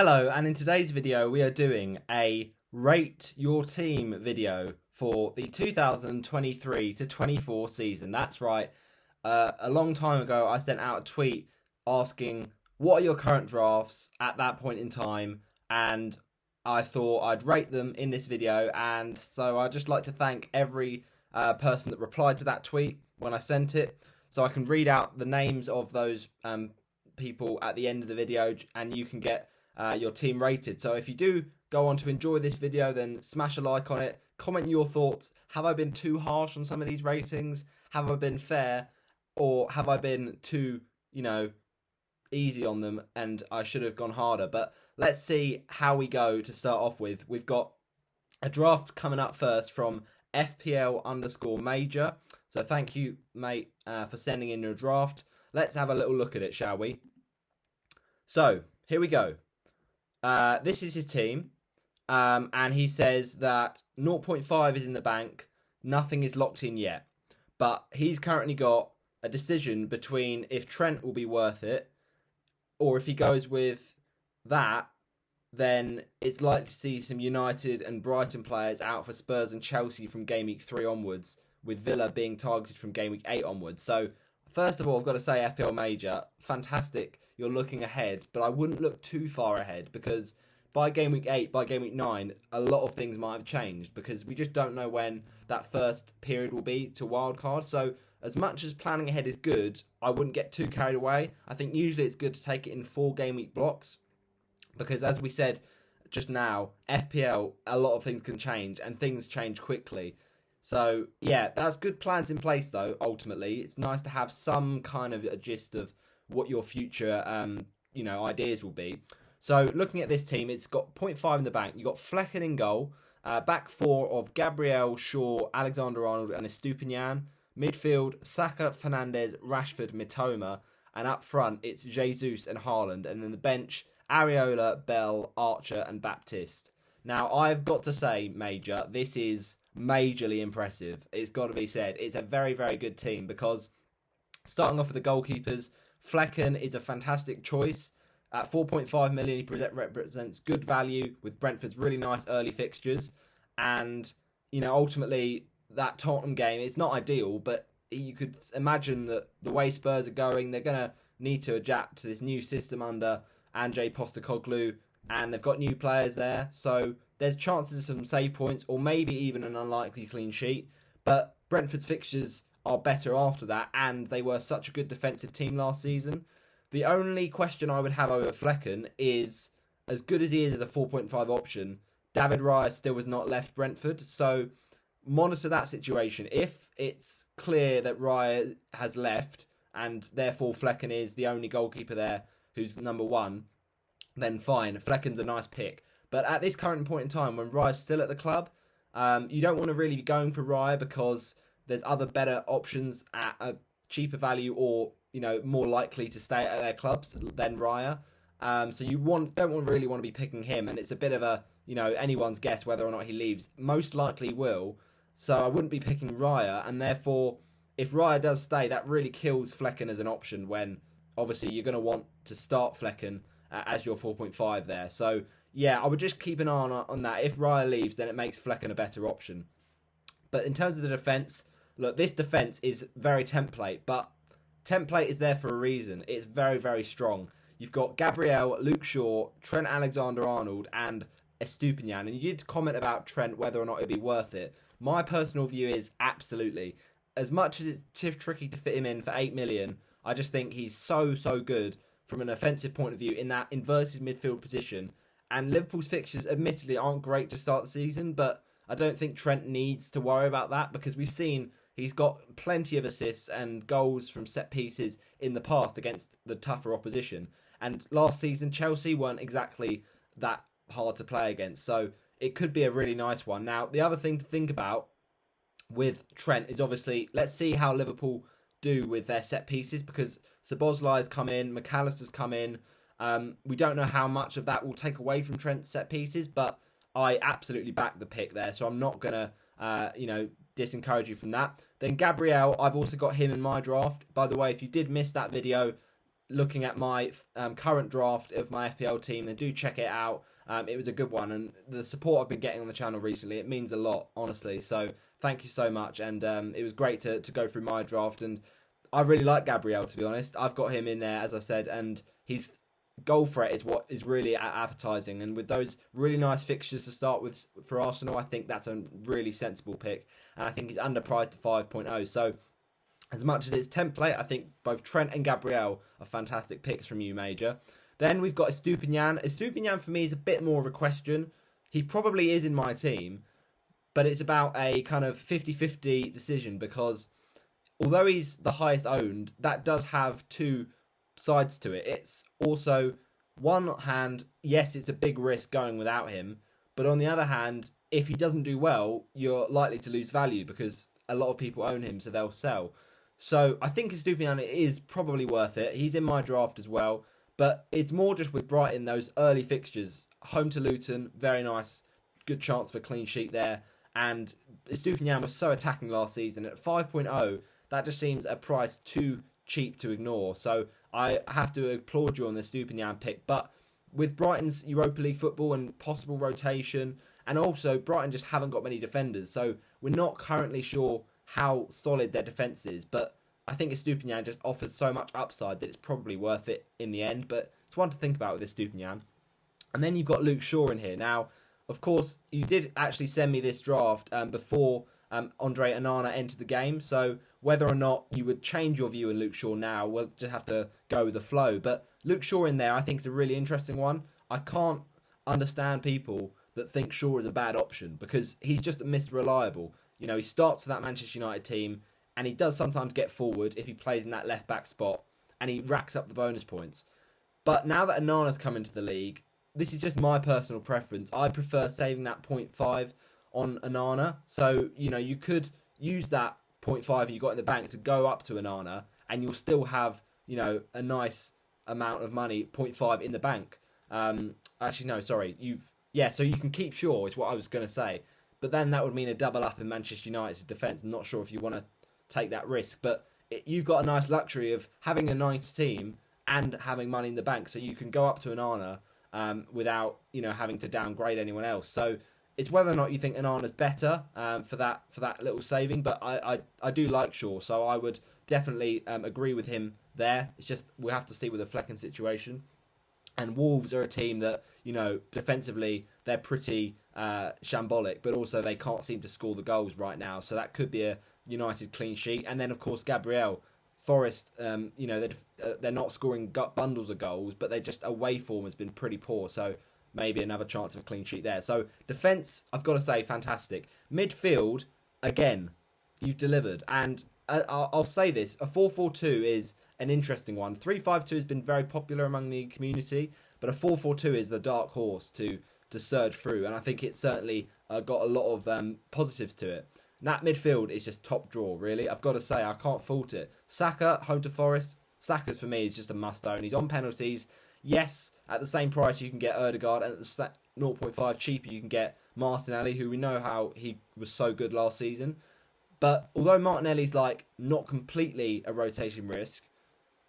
Hello, and in today's video we are doing a rate your team video for the 2023 to 24 season. That's right. A long time ago I sent out a tweet asking what are your current drafts at that point in time, and I thought I'd rate them in this video. And so I'd just like to thank every person that replied to that tweet when I sent it, so I can read out the names of those people at the end of the video, and you can get your team rated. So if you do go on to enjoy this video, then smash a like on it, comment your thoughts. Have I been too harsh on some of these ratings? Have I been fair? Or have I been too, easy on them and I should have gone harder? But let's see how we go to start off with. We've got a draft coming up first from FPL_Major. So thank you, mate, for sending in your draft. Let's have a little look at it, shall we? So here we go. This is his team, and he says that 0.5 is in the bank, nothing is locked in yet, but he's currently got a decision between if Trent will be worth it, or if he goes with that, then it's likely to see some United and Brighton players out for Spurs and Chelsea from game week 3 onwards, with Villa being targeted from game week 8 onwards. So first of all, I've got to say, FPL Major, fantastic. You're looking ahead, but I wouldn't look too far ahead, because by game week 8, by game week 9, a lot of things might have changed, because we just don't know when that first period will be to wildcard. So as much as planning ahead is good, I wouldn't get too carried away. I think usually it's good to take it in 4 game week blocks, because as we said just now, FPL, a lot of things can change, and things change quickly. So yeah, that's good plans in place though. Ultimately, it's nice to have some kind of a gist of what your future ideas will be. So looking at this team, it's got 0.5 in the bank. You've got Flecken in goal, back 4 of Gabriel, Shaw, Alexander-Arnold and Estupiñán. Midfield, Saka, Fernandes, Rashford, Mitoma, and up front it's Jesus and Haaland, and then the bench, Areola, Bell, Archer and Baptiste. Now I've got to say, Major, this is majorly impressive. It's got to be said. It's a very, very good team, because starting off with the goalkeepers, Flecken is a fantastic choice. At 4.5 million, he represents good value with Brentford's really nice early fixtures. And, ultimately, that Tottenham game, it's not ideal, but you could imagine that the way Spurs are going, they're going to need to adapt to this new system under Ange Postecoglou, and they've got new players there. So there's chances of some save points, or maybe even an unlikely clean sheet. But Brentford's fixtures are better after that, and they were such a good defensive team last season. The only question I would have over Flecken is, as good as he is as a 4.5 option, David Raya still has not left Brentford. So monitor that situation. If it's clear that Raya has left, and therefore Flecken is the only goalkeeper there who's number 1, then fine. Flecken's a nice pick. But at this current point in time, when Raya's still at the club, you don't want to really be going for Raya, because there's other better options at a cheaper value, or more likely to stay at their clubs than Raya. So you don't really want to be picking him, and it's a bit of a anyone's guess whether or not he leaves. Most likely will. So I wouldn't be picking Raya, and therefore if Raya does stay, that really kills Flecken as an option, when obviously you're going to want to start Flecken as your 4.5 there. So yeah, I would just keep an eye on that. If Raya leaves, then it makes Flecken a better option. But in terms of the defence, look, this defence is very template, but template is there for a reason. It's very, very strong. You've got Gabriel, Luke Shaw, Trent Alexander-Arnold and Estupiñán. And you did comment about Trent, whether or not it'd be worth it. My personal view is absolutely. As much as it's tricky to fit him in for 8 million, I just think he's so, so good from an offensive point of view in that inverted midfield position. And Liverpool's fixtures admittedly aren't great to start the season, but I don't think Trent needs to worry about that, because we've seen he's got plenty of assists and goals from set pieces in the past against the tougher opposition. And last season, Chelsea weren't exactly that hard to play against, so it could be a really nice one. Now, the other thing to think about with Trent is obviously, let's see how Liverpool do with their set pieces, because Szoboszlai's come in, McAllister's come in. We don't know how much of that will take away from Trent's set pieces, but I absolutely back the pick there, so I'm not going to, disencourage you from that. Then Gabriel, I've also got him in my draft. By the way, if you did miss that video, looking at my current draft of my FPL team, then do check it out. It was a good one, and the support I've been getting on the channel recently, it means a lot, honestly. So thank you so much, and it was great to go through my draft, and I really like Gabriel, to be honest. I've got him in there, as I said, and his goal threat is what is really appetising, and with those really nice fixtures to start with for Arsenal, I think that's a really sensible pick, and I think he's underpriced to 5.0. So as much as it's template, I think both Trent and Gabriel are fantastic picks from you, Major. Then we've got Estupinian. Estupinian for me is a bit more of a question. He probably is in my team, but it's about a kind of 50-50 decision, because although he's the highest owned, that does have two sides to it. It's also, one hand, yes, it's a big risk going without him, but on the other hand, if he doesn't do well, you're likely to lose value because a lot of people own him, so they'll sell. So I think Estupinian is probably worth it. He's in my draft as well, but it's more just with Brighton, those early fixtures. Home to Luton, very nice, good chance for clean sheet there. And Estupinian was so attacking last season. At 5.0, that just seems a price too cheap to ignore. So I have to applaud you on the Estupinian pick. But with Brighton's Europa League football and possible rotation, and also Brighton just haven't got many defenders, so we're not currently sure how solid their defence is. But I think Estupinian just offers so much upside that it's probably worth it in the end. But it's one to think about with Estupinian. And then you've got Luke Shaw in here. Now, of course, you did actually send me this draft before Andre Onana entered the game. So whether or not you would change your view on Luke Shaw now, we'll just have to go with the flow. But Luke Shaw in there, I think, is a really interesting one. I can't understand people that think Shaw is a bad option, because he's just Mr. Reliable. You know, he starts for that Manchester United team, and he does sometimes get forward if he plays in that left-back spot, and he racks up the bonus points. But now that Onana's come into the league, this is just my personal preference. I prefer saving that 0.5 on Onana. So, you know, you could use that 0.5 you got in the bank to go up to Onana, and you'll still have, you know, a nice amount of money, 0.5 in the bank. Actually, no, sorry. So you can keep Shaw, is what I was going to say. But then that would mean a double up in Manchester United's defence. I'm not sure if you want to take that risk. But you've got a nice luxury of having a nice team and having money in the bank. So you can go up to Onana without, you know, having to downgrade anyone else. So it's whether or not you think Onana's better for that little saving. But I do like Shaw. So I would definitely agree with him there. It's just we'll have to see with the Flecken situation. And Wolves are a team that, you know, defensively, they're pretty shambolic, but also they can't seem to score the goals right now. So that could be a United clean sheet. And then, of course, Gabriel. Forest, you know, they're not scoring bundles of goals, but they just away form has been pretty poor. So maybe another chance of a clean sheet there. So defence, I've got to say, fantastic. Midfield, again, you've delivered. And I'll say this, a 4-4-2 is an interesting one. 3-5-2 has been very popular among the community, but a 4-4-2 is the dark horse to surge through, and I think it's certainly got a lot of positives to it. And that midfield is just top draw, really. I've got to say, I can't fault it. Saka, home to Forest. Saka's, for me, is just a must-own. He's on penalties. Yes, at the same price you can get Ødegaard, and at the 0.5 cheaper you can get Martinelli, who we know how he was so good last season. But although Martinelli's like not completely a rotation risk,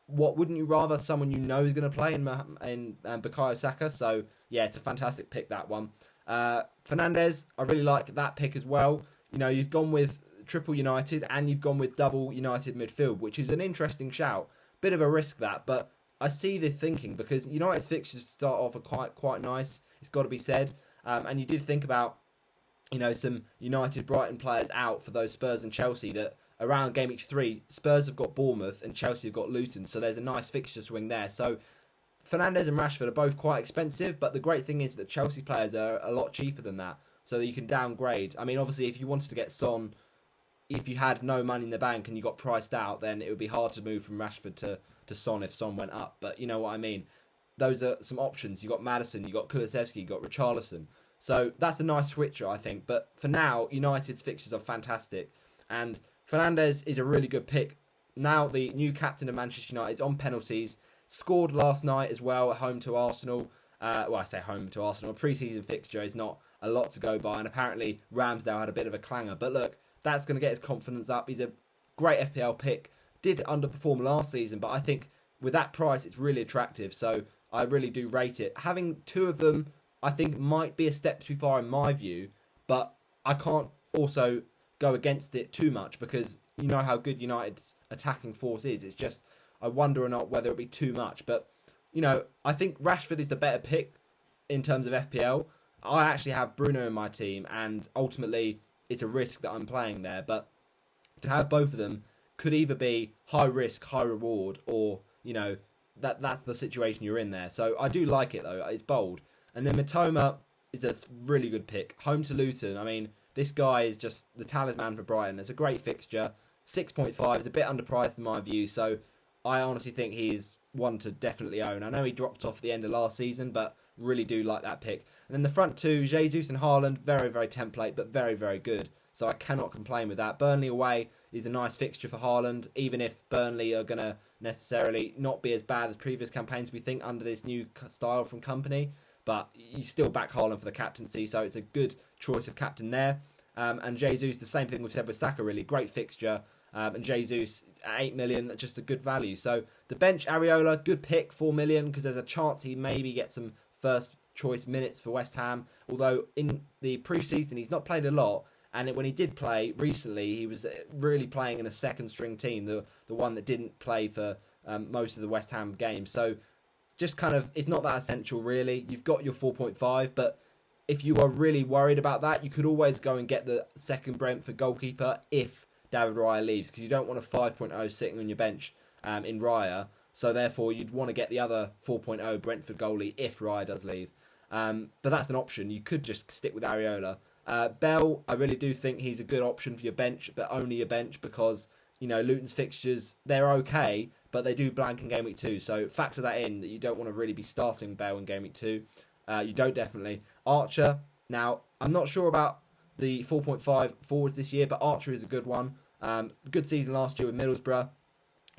what wouldn't you rather someone you know is going to play in Bukayo Saka? So yeah, it's a fantastic pick, that one. Fernandes, I really like that pick as well. You know, you've gone with triple United and you've gone with double United midfield, which is an interesting shout. Bit of a risk that, but I see the thinking because United's fixtures start off are quite nice. It's got to be said. And you did think about, you know, some United Brighton players out for those Spurs and Chelsea that around game week 3, Spurs have got Bournemouth and Chelsea have got Luton. So there's a nice fixture swing there. So Fernandes and Rashford are both quite expensive, but the great thing is that Chelsea players are a lot cheaper than that. So that you can downgrade. I mean, obviously, if you wanted to get Son, if you had no money in the bank and you got priced out, then it would be hard to move from Rashford to Son if Son went up. But you know what I mean. Those are some options. You got Maddison, you got Kulusevski, you got Richarlison. So that's a nice switcher, I think. But for now, United's fixtures are fantastic. And Fernandes is a really good pick. Now the new captain of Manchester United on penalties. Scored last night as well at home to Arsenal. Well, I say home to Arsenal. A pre-season fixture is not a lot to go by. And apparently Ramsdale had a bit of a clanger. But look, that's going to get his confidence up. He's a great FPL pick. Did underperform last season, but I think with that price, it's really attractive. So I really do rate it. Having two of them, I think, might be a step too far in my view, but I can't also go against it too much because you know how good United's attacking force is. It's just, I wonder or not whether it'll be too much. But, you know, I think Rashford is the better pick in terms of FPL. I actually have Bruno in my team, and ultimately it's a risk that I'm playing there. But to have both of them could either be high risk, high reward, or, you know, that's the situation you're in there. So I do like it, though. It's bold. And then Mitoma is a really good pick. Home to Luton. I mean, this guy is just the talisman for Brighton. It's a great fixture. 6.5 is a bit underpriced in my view. So I honestly think he's one to definitely own. I know he dropped off at the end of last season, but really do like that pick. And then the front two, Jesus and Haaland, very, very template, but very, very good. So I cannot complain with that. Burnley away is a nice fixture for Haaland, even if Burnley are going to necessarily not be as bad as previous campaigns, we think, under this new style from Company. But you still back Haaland for the captaincy, so it's a good choice of captain there. And Jesus, the same thing we've said with Saka, really. Great fixture. And Jesus, at 8 million, just a good value. So the bench, Areola, good pick, 4 million, because there's a chance he maybe gets some first choice minutes for West Ham. Although in the pre-season, he's not played a lot. And when he did play recently, he was really playing in a second string team, the one that didn't play for most of the West Ham games. So just kind of, it's not that essential really. You've got your 4.5, but if you are really worried about that, you could always go and get the second Brentford goalkeeper if David Raya leaves, because you don't want a 5.0 sitting on your bench in Raya. So therefore, you'd want to get the other 4.0 Brentford goalie if Raya does leave. But that's an option. You could just stick with Areola. Bell, I really do think he's a good option for your bench, but only your bench because, you know, Luton's fixtures, they're okay, but they do blank in Game Week 2. So factor that in, that you don't want to really be starting Bell in Game Week 2. You don't definitely. Archer, now, I'm not sure about the 4.5 forwards this year, but Archer is a good one. Good season last year with Middlesbrough.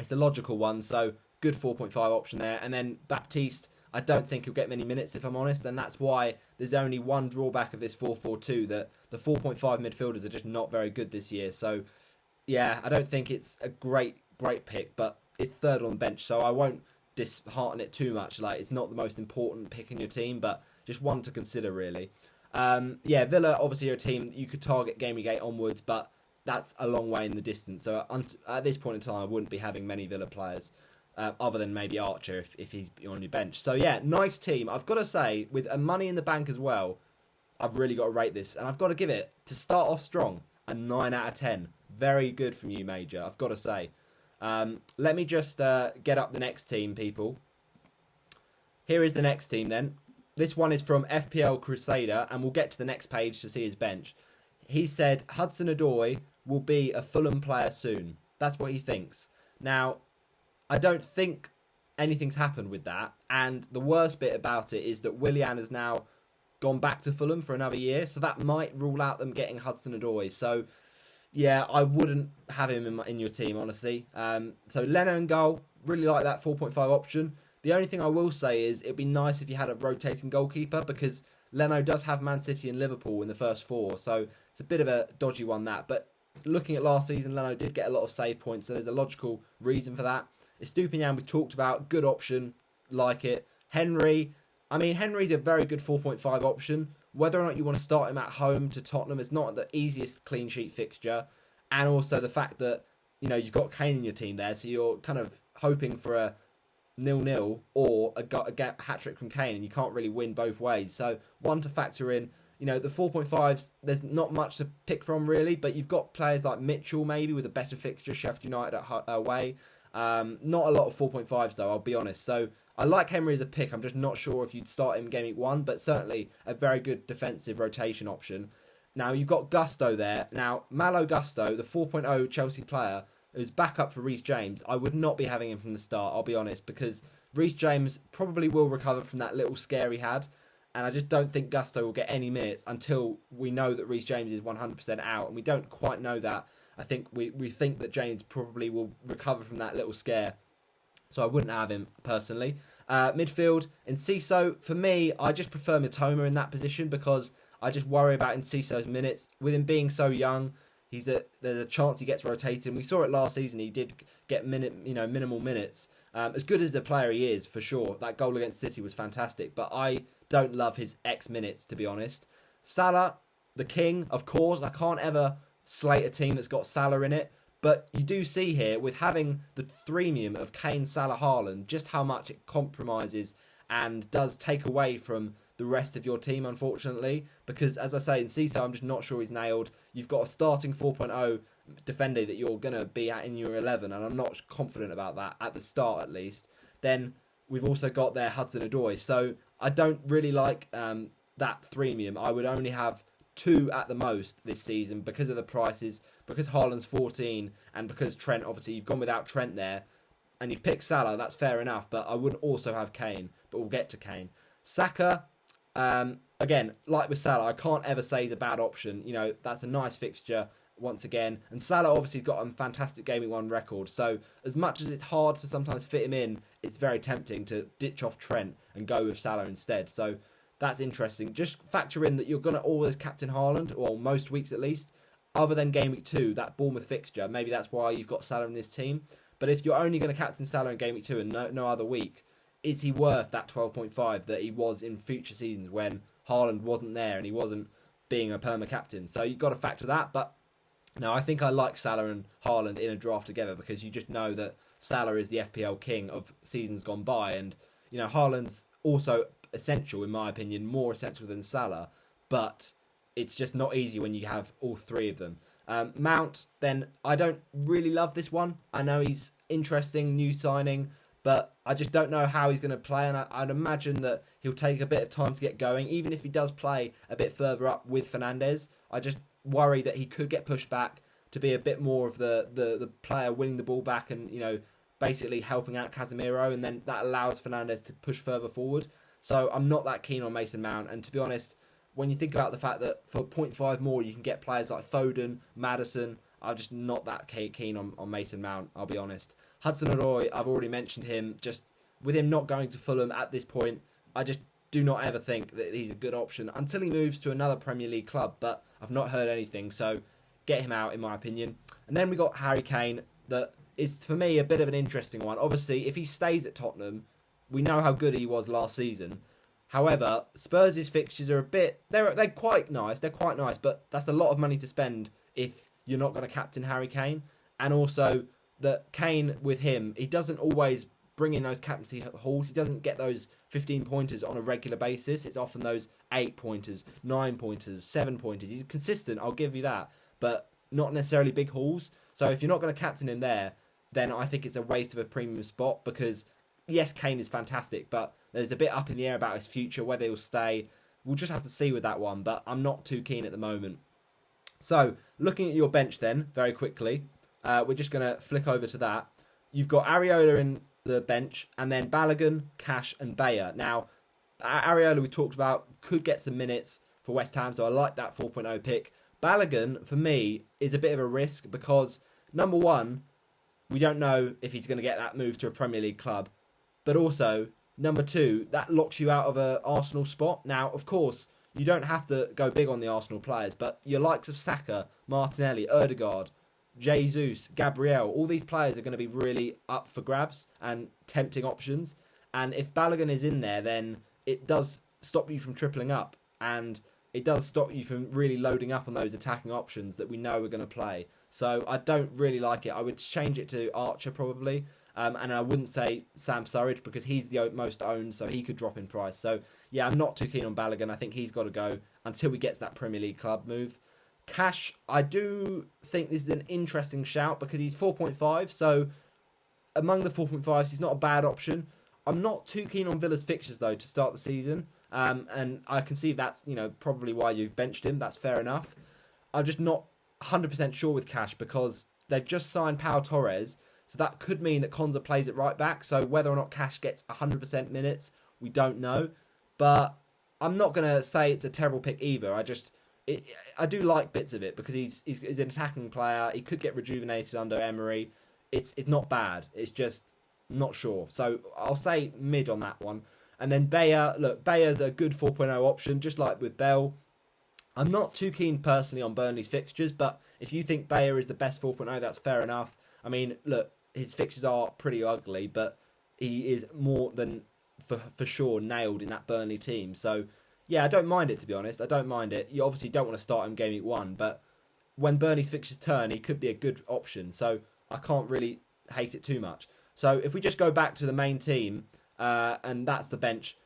It's a logical one, so good 4.5 option there. And then Baptiste, I don't think he'll get many minutes, if I'm honest, and that's why there's only one drawback of this 4-4-2, that the 4.5 midfielders are just not very good this year. So, yeah, I don't think it's a great pick, but it's third on the bench, so I won't dishearten it too much. Like, it's not the most important pick in your team, but just one to consider, really. Yeah, Villa, obviously, are a team that you could target Game Week 8 onwards, but that's a long way in the distance. So at this point in time, I wouldn't be having many Villa players. Other than maybe Archer if he's on your bench. So yeah, nice team. I've got to say, with money in the bank as well, I've really got to rate this. And I've got to give it, to start off strong, a 9 out of 10. Very good from you, Major, I've got to say. Let me just get up the next team, people. Here is the next team then. This one is from FPL Crusader, and we'll get to the next page to see his bench. He said Hudson-Odoi will be a Fulham player soon. That's what he thinks. Now, I don't think anything's happened with that. And the worst bit about it is that Willian has now gone back to Fulham for another year. So that might rule out them getting Hudson-Odoi. So, yeah, I wouldn't have him in your team, honestly. So Leno and goal, really like that 4.5 option. The only thing I will say is it'd be nice if you had a rotating goalkeeper, because Leno does have Man City and Liverpool in the first four. So it's a bit of a dodgy one, that. But looking at last season, Leno did get a lot of save points. So there's a logical reason for that. Estupiñán we've talked about, good option, like it. Henry, I mean, Henry's a very good 4.5 option. Whether or not you want to start him at home to Tottenham, it's not the easiest clean sheet fixture. And also the fact that, you know, you've got Kane in your team there, so you're kind of hoping for a 0-0 or a hat-trick from Kane, and you can't really win both ways. So one to factor in. You know, the 4.5s, there's not much to pick from really, but you've got players like Mitchell maybe with a better fixture, Sheffield United away. Not a lot of 4.5s though, I'll be honest. So I like Henry as a pick. I'm just not sure if you'd start him Game Week 1, but certainly a very good defensive rotation option. Now you've got Gusto there. Now Malo Gusto, the 4.0 Chelsea player, who's back up for Reece James. I would not be having him from the start, I'll be honest, because Reece James probably will recover from that little scare he had. And I just don't think Gusto will get any minutes until we know that Reece James is 100% out. And we don't quite know that. I think we think that James probably will recover from that little scare. So I wouldn't have him personally. Midfield, Enciso, for me, I just prefer Mitoma in that position because I just worry about Enciso's minutes. With him being so young, there's a chance he gets rotated. We saw it last season. He did get minimal minutes. As good as a player he is, for sure. That goal against City was fantastic, but I don't love his X minutes, to be honest. Salah, the king, of course. I can't ever slate a team that's got Salah in it. But you do see here, with having the threemium of Kane, Salah, Haaland, just how much it compromises and does take away from the rest of your team, unfortunately. Because, as I say, in CISO, I'm just not sure he's nailed. You've got a starting 4.0 defender that you're going to be at in your 11, and I'm not confident about that, at the start at least. Then we've also got there Hudson-Odoi. So I don't really like that threemium. I would only have 2 at the most this season because of the prices, because Haaland's 14, and because Trent, obviously you've gone without Trent there, and you've picked Salah, that's fair enough, but I would also have Kane, but we'll get to Kane. Saka, again, like with Salah, I can't ever say he's a bad option. You know, that's a nice fixture once again, and Salah obviously got a fantastic Game Week 1 record, so as much as it's hard to sometimes fit him in, it's very tempting to ditch off Trent and go with Salah instead, so that's interesting. Just factor in that you're going to always captain Haaland, or most weeks at least, other than Game Week 2, that Bournemouth fixture. Maybe that's why you've got Salah in this team. But if you're only going to captain Salah in Game Week 2 and no other week, is he worth that 12.5 that he was in future seasons when Haaland wasn't there and he wasn't being a perma-captain? So you've got to factor that. But no, I think I like Salah and Haaland in a draft together because you just know that Salah is the FPL king of seasons gone by. And, you know, Haaland's also essential, in my opinion, more essential than Salah, but it's just not easy when you have all 3 of them. Mount, then, I don't really love this one. I know he's interesting, new signing, but I just don't know how he's going to play, and I'd imagine that he'll take a bit of time to get going. Even if he does play a bit further up with Fernandes, I just worry that he could get pushed back to be a bit more of the player winning the ball back and, you know, basically helping out Casemiro, and then that allows Fernandes to push further forward. So I'm not that keen on Mason Mount. And to be honest, when you think about the fact that for 0.5 more, you can get players like Foden, Maddison, I'm just not that keen on Mason Mount, I'll be honest. Hudson-Odoi, I've already mentioned him. Just with him not going to Fulham at this point, I just do not ever think that he's a good option until he moves to another Premier League club. But I've not heard anything, so get him out, in my opinion. And then we got Harry Kane, that is, for me, a bit of an interesting one. Obviously, if he stays at Tottenham, we know how good he was last season. However, Spurs' fixtures are a bit... They're quite nice. They're quite nice, but that's a lot of money to spend if you're not going to captain Harry Kane. And also, that Kane, with him, he doesn't always bring in those captaincy hauls. He doesn't get those 15-pointers on a regular basis. It's often those 8-pointers, 9-pointers, 7-pointers. He's consistent, I'll give you that, but not necessarily big hauls. So if you're not going to captain him there, then I think it's a waste of a premium spot because... Yes, Kane is fantastic, but there's a bit up in the air about his future, whether he'll stay. We'll just have to see with that one, but I'm not too keen at the moment. So, looking at your bench then, very quickly, we're just going to flick over to that. You've got Areola in the bench, and then Balogun, Cash, and Bayer. Now, Areola we talked about could get some minutes for West Ham, so I like that 4.0 pick. Balogun, for me, is a bit of a risk because, number one, we don't know if he's going to get that move to a Premier League club. But also, number two, that locks you out of an Arsenal spot. Now, of course, you don't have to go big on the Arsenal players, but your likes of Saka, Martinelli, Ødegaard, Jesus, Gabriel, all these players are going to be really up for grabs and tempting options. And if Balogun is in there, then it does stop you from tripling up. And it does stop you from really loading up on those attacking options that we know are going to play. So I don't really like it. I would change it to Archer probably. And I wouldn't say Sam Surridge because he's the most owned, so he could drop in price. So, yeah, I'm not too keen on Balogun. I think he's got to go until he gets that Premier League club move. Cash, I do think this is an interesting shout because he's 4.5. So, among the 4.5s, he's not a bad option. I'm not too keen on Villa's fixtures, though, to start the season. And I can see that's, you know, probably why you've benched him. That's fair enough. I'm just not 100% sure with Cash because they've just signed Pau Torres. So that could mean that Konza plays it right back. So whether or not Cash gets 100% minutes, we don't know. But I'm not going to say it's a terrible pick either. I do like bits of it because he's an attacking player. He could get rejuvenated under Emery. It's not bad. It's just not sure. So I'll say mid on that one. And then Bayer, look, Bayer's a good 4.0 option, just like with Bell. I'm not too keen personally on Burnley's fixtures, but if you think Bayer is the best 4.0, that's fair enough. I mean, look, his fixtures are pretty ugly, but he is more than for sure nailed in that Burnley team. So, yeah, I don't mind it, to be honest. I don't mind it. You obviously don't want to start him game week 1, but when Burnley's fixtures turn, he could be a good option. So, I can't really hate it too much. So, if we just go back to the main team, and that's the bench,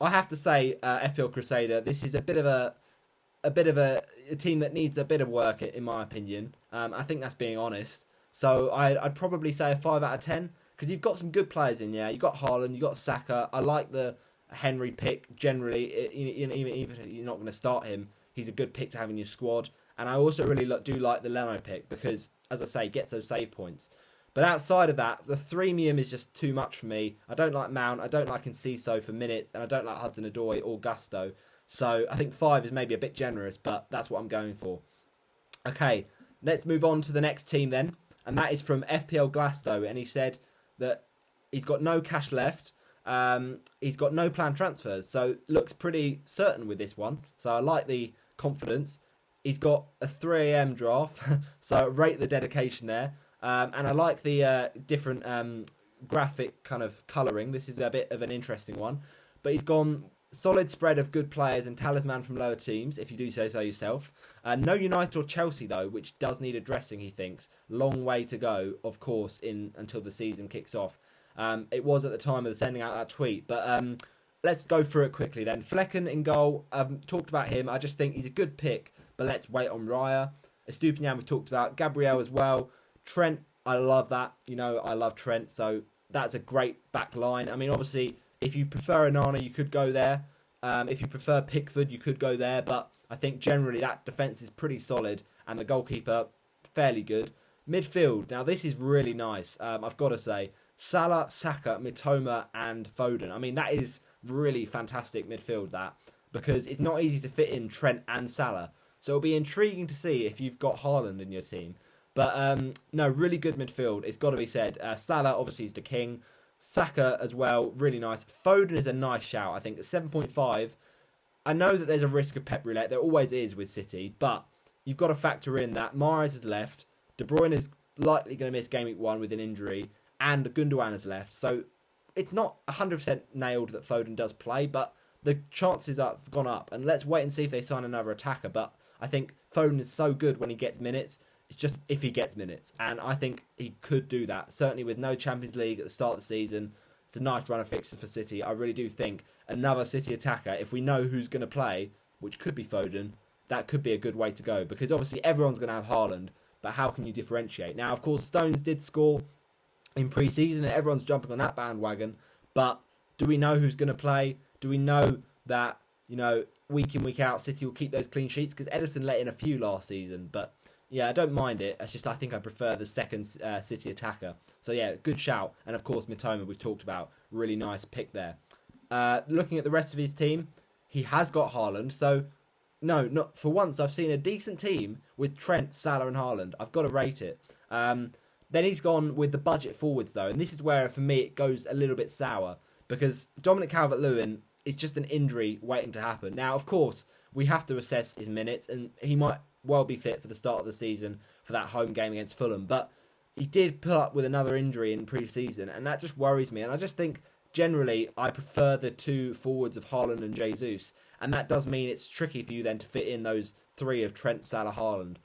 I have to say, FPL Crusader, this is a bit of a team that needs a bit of work, in my opinion. I think that's being honest. So I'd probably say a 5 out of 10 because you've got some good players in. Yeah, you got Haaland, you got Saka. I like the Henry pick generally. Even if you're not going to start him, he's a good pick to have in your squad. And I also really do like the Leno pick because, as I say, gets those save points. But outside of that, the threemium is just too much for me. I don't like Mount, I don't like Enciso for minutes, and I don't like Hudson-Odoi or Gusto. So I think 5 is maybe a bit generous, but that's what I'm going for. Okay, let's move on to the next team then. And that is from FPL Glasto. And he said that he's got no cash left. He's got no planned transfers. So looks pretty certain with this one. So I like the confidence. He's got a 3 a.m. draft. So rate the dedication there. And I like the different graphic kind of colouring. This is a bit of an interesting one. But he's gone solid spread of good players and talisman from lower teams, if you do say so yourself. No United or Chelsea, though, which does need addressing, he thinks. Long way to go, of course, until the season kicks off. It was at the time of sending out that tweet. But let's go through it quickly then. Flecken in goal. I've talked about him. I just think he's a good pick, but let's wait on Raya. Estupiñán we've talked about. Gabriel as well. Trent, I love that. You know, I love Trent, so that's a great back line. I mean, obviously, if you prefer Onana, you could go there. If you prefer Pickford, you could go there. But I think generally that defence is pretty solid. And the goalkeeper, fairly good. Midfield. Now, this is really nice. I've got to say. Salah, Saka, Mitoma and Foden. I mean, that is really fantastic midfield, that. Because it's not easy to fit in Trent and Salah. So it'll be intriguing to see if you've got Haaland in your team. But, no, really good midfield. It's got to be said. Salah, obviously, is the king. Saka as well, really nice. Foden is a nice shout, I think. At 7.5, I know that there's a risk of Pep Roulette. There always is with City. But you've got to factor in that Mahrez has left. De Bruyne is likely going to miss Game Week 1 with an injury. And Gundogan has left. So it's not 100% nailed that Foden does play. But the chances have gone up. And let's wait and see if they sign another attacker. But I think Foden is so good when he gets minutes. It's just if he gets minutes. And I think he could do that. Certainly with no Champions League at the start of the season. It's a nice run of fixtures for City. I really do think another City attacker, if we know who's going to play, which could be Foden, that could be a good way to go. Because obviously everyone's going to have Haaland. But how can you differentiate? Now, of course, Stones did score in pre-season and everyone's jumping on that bandwagon. But do we know who's going to play? Do we know that, you know, week in, week out, City will keep those clean sheets? Because Ederson let in a few last season. But yeah, I don't mind it. It's just I think I prefer the second City attacker. So yeah, good shout. And of course, Mitoma we've talked about. Really nice pick there. Looking at the rest of his team, he has got Haaland. So no, not for once I've seen a decent team with Trent, Salah and Haaland. I've got to rate it. Then he's gone with the budget forwards though. And this is where for me it goes a little bit sour. Because Dominic Calvert-Lewin is just an injury waiting to happen. Now, of course, we have to assess his minutes. And he might well be fit for the start of the season for that home game against Fulham. But he did pull up with another injury in pre-season. And that just worries me. And I just think generally I prefer the two forwards of Haaland and Jesus. And that does mean it's tricky for you then to fit in those three of Trent, Salah, Haaland.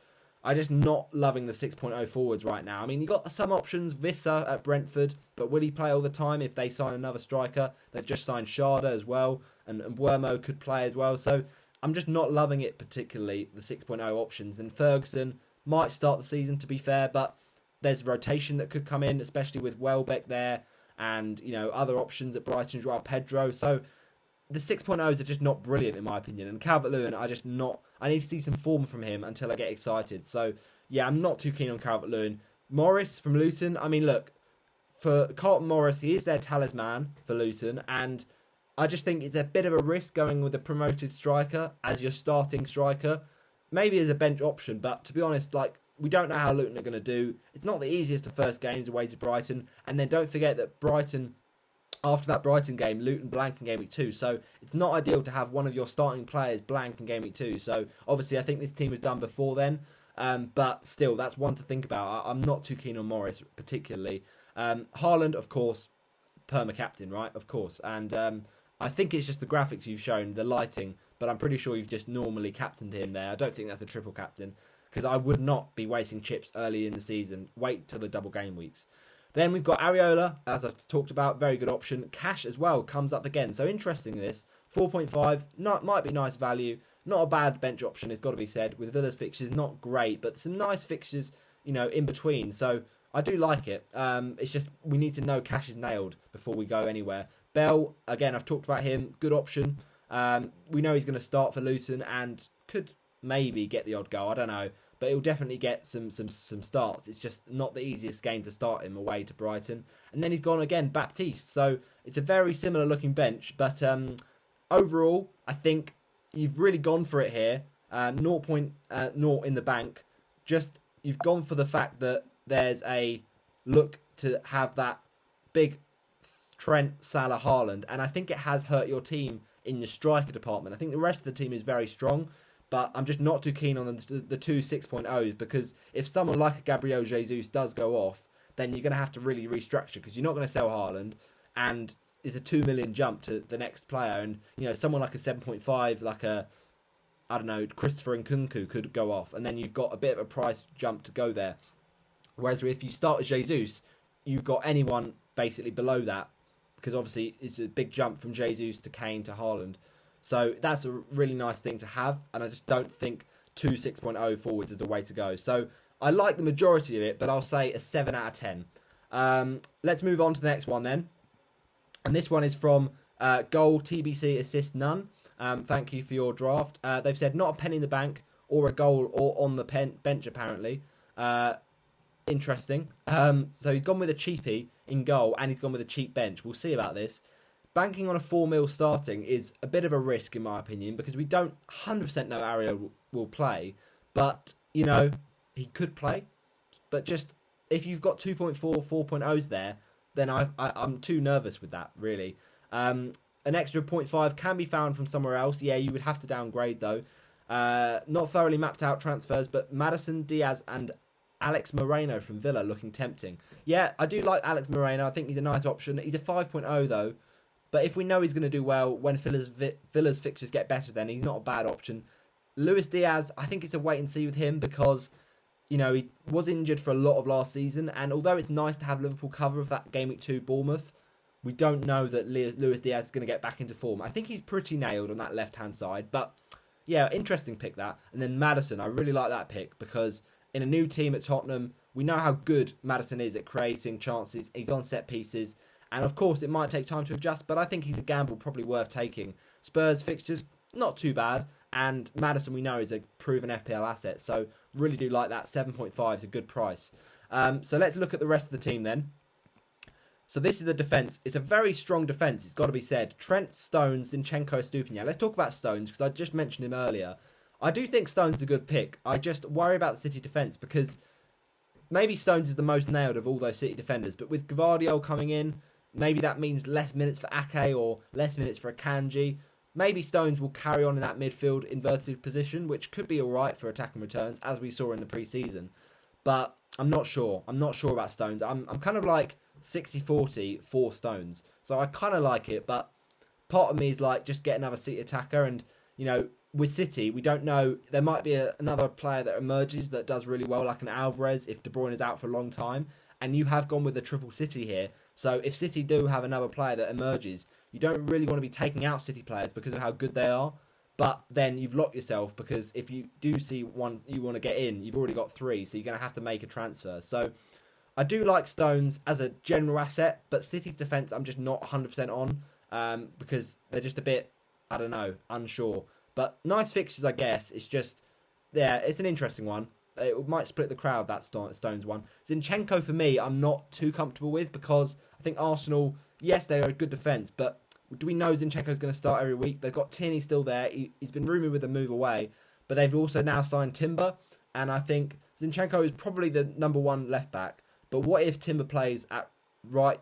I'm just not loving the 6.0 forwards right now. I mean, you got some options. Visser at Brentford, but will he play all the time if they sign another striker? They've just signed Sharda as well, and Wermo could play as well. So I'm just not loving it particularly, the 6.0 options. And Ferguson might start the season, to be fair, but there's rotation that could come in, especially with Welbeck there, and you know other options at Brighton, Joao Pedro. So the 6.0s are just not brilliant in my opinion. And Calvert-Lewin, I need to see some form from him until I get excited. So yeah, I'm not too keen on Calvert-Lewin. Morris from Luton. I mean, look, for Carlton Morris, he is their talisman for Luton. And I just think it's a bit of a risk going with a promoted striker as your starting striker. Maybe as a bench option, but to be honest, like, we don't know how Luton are going to do. It's not the easiest of first games away to Brighton. And then don't forget that Brighton after that Brighton game, Luton blank in game week 2. So it's not ideal to have one of your starting players blank in game week 2. So obviously I think this team was done before then. But still, that's one to think about. I'm not too keen on Morris particularly. Haaland, of course, perma-captain, right? Of course. And I think it's just the graphics you've shown, the lighting. But I'm pretty sure you've just normally captained him there. I don't think that's a triple captain. Because I would not be wasting chips early in the season. Wait till the double game weeks. Then we've got Areola, as I've talked about, very good option. Cash as well comes up again. So interesting this. 4.5, might be nice value. Not a bad bench option, it's got to be said. With Villa's fixtures, not great, but some nice fixtures, in between. So I do like it. It's just we need to know Cash is nailed before we go anywhere. Bell, again, I've talked about him. Good option. We know he's going to start for Luton and could maybe get the odd goal. I don't know. But he'll definitely get some starts. It's just not the easiest game to start him away to Brighton. And then he's gone again, Baptiste. So it's a very similar looking bench. But overall, I think you've really gone for it here. 0.0 in the bank. Just you've gone for the fact that there's a look to have that big Trent, Salah, Haaland. And I think it has hurt your team in the striker department. I think the rest of the team is very strong. But I'm just not too keen on the two 6.0s because if someone like a Gabriel Jesus does go off, then you're going to have to really restructure because you're not going to sell Haaland and it's a 2 million jump to the next player. And, someone like a 7.5, like Christopher Nkunku could go off and then you've got a bit of a price jump to go there. Whereas if you start with Jesus, you've got anyone basically below that because obviously it's a big jump from Jesus to Kane to Haaland. So that's a really nice thing to have, and I just don't think 2 6.0 forwards is the way to go. So I like the majority of it, but I'll say a 7 out of 10. Let's move on to the next one then. And this one is from Goal TBC Assist None. Thank you for your draft. They've said not a penny in the bank or a goal or on the bench apparently. Interesting. So he's gone with a cheapie in goal and he's gone with a cheap bench. We'll see about this. Banking on a 4 mil starting is a bit of a risk, in my opinion, because we don't 100% know Ario will play. But, he could play. But just, if you've got 2.4, 4.0s there, then I'm too nervous with that, really. An extra 0.5 can be found from somewhere else. Yeah, you would have to downgrade, though. Not thoroughly mapped out transfers, but Maddison, Diaz, and Alex Moreno from Villa looking tempting. Yeah, I do like Alex Moreno. I think he's a nice option. He's a 5.0, though. But if we know he's going to do well when Villa's fixtures get better, then he's not a bad option. Luis Diaz, I think it's a wait and see with him because, he was injured for a lot of last season. And although it's nice to have Liverpool cover of that Game Week 2 Bournemouth, we don't know that Luis Diaz is going to get back into form. I think he's pretty nailed on that left-hand side. But, yeah, interesting pick that. And then Maddison, I really like that pick because in a new team at Tottenham, we know how good Maddison is at creating chances. He's on set pieces. And of course, it might take time to adjust, but I think he's a gamble probably worth taking. Spurs fixtures, not too bad. And Maddison, we know, is a proven FPL asset. So really do like that. 7.5 is a good price. So let's look at the rest of the team then. So this is the defence. It's a very strong defence, it's got to be said. Trent, Stones, Zinchenko, Stupinian. Let's talk about Stones because I just mentioned him earlier. I do think Stones is a good pick. I just worry about the City defence because maybe Stones is the most nailed of all those City defenders. But with Gvardiol coming in, maybe that means less minutes for Ake or less minutes for Akanji. Maybe Stones will carry on in that midfield inverted position, which could be alright for attacking returns, as we saw in the pre-season. But I'm not sure. I'm not sure about Stones. I'm kind of like 60-40 for Stones. So I kind of like it, but part of me is like, just get another City attacker. And, with City, we don't know. There might be another player that emerges that does really well, like an Alvarez, if De Bruyne is out for a long time. And you have gone with the triple City here. So if City do have another player that emerges, you don't really want to be taking out City players because of how good they are. But then you've locked yourself because if you do see one you want to get in, you've already got 3. So you're going to have to make a transfer. So I do like Stones as a general asset, but City's defence I'm just not 100% on because they're just a bit, I don't know, unsure. But nice fixtures, I guess. It's just, yeah, it's an interesting one. It might split the crowd, that Stones one. Zinchenko, for me, I'm not too comfortable with because I think Arsenal, yes, they are a good defence, but do we know Zinchenko's going to start every week? They've got Tierney still there. He's been rumoured with a move away, but they've also now signed Timber, and I think Zinchenko is probably the number 1 left back. But what if Timber plays at right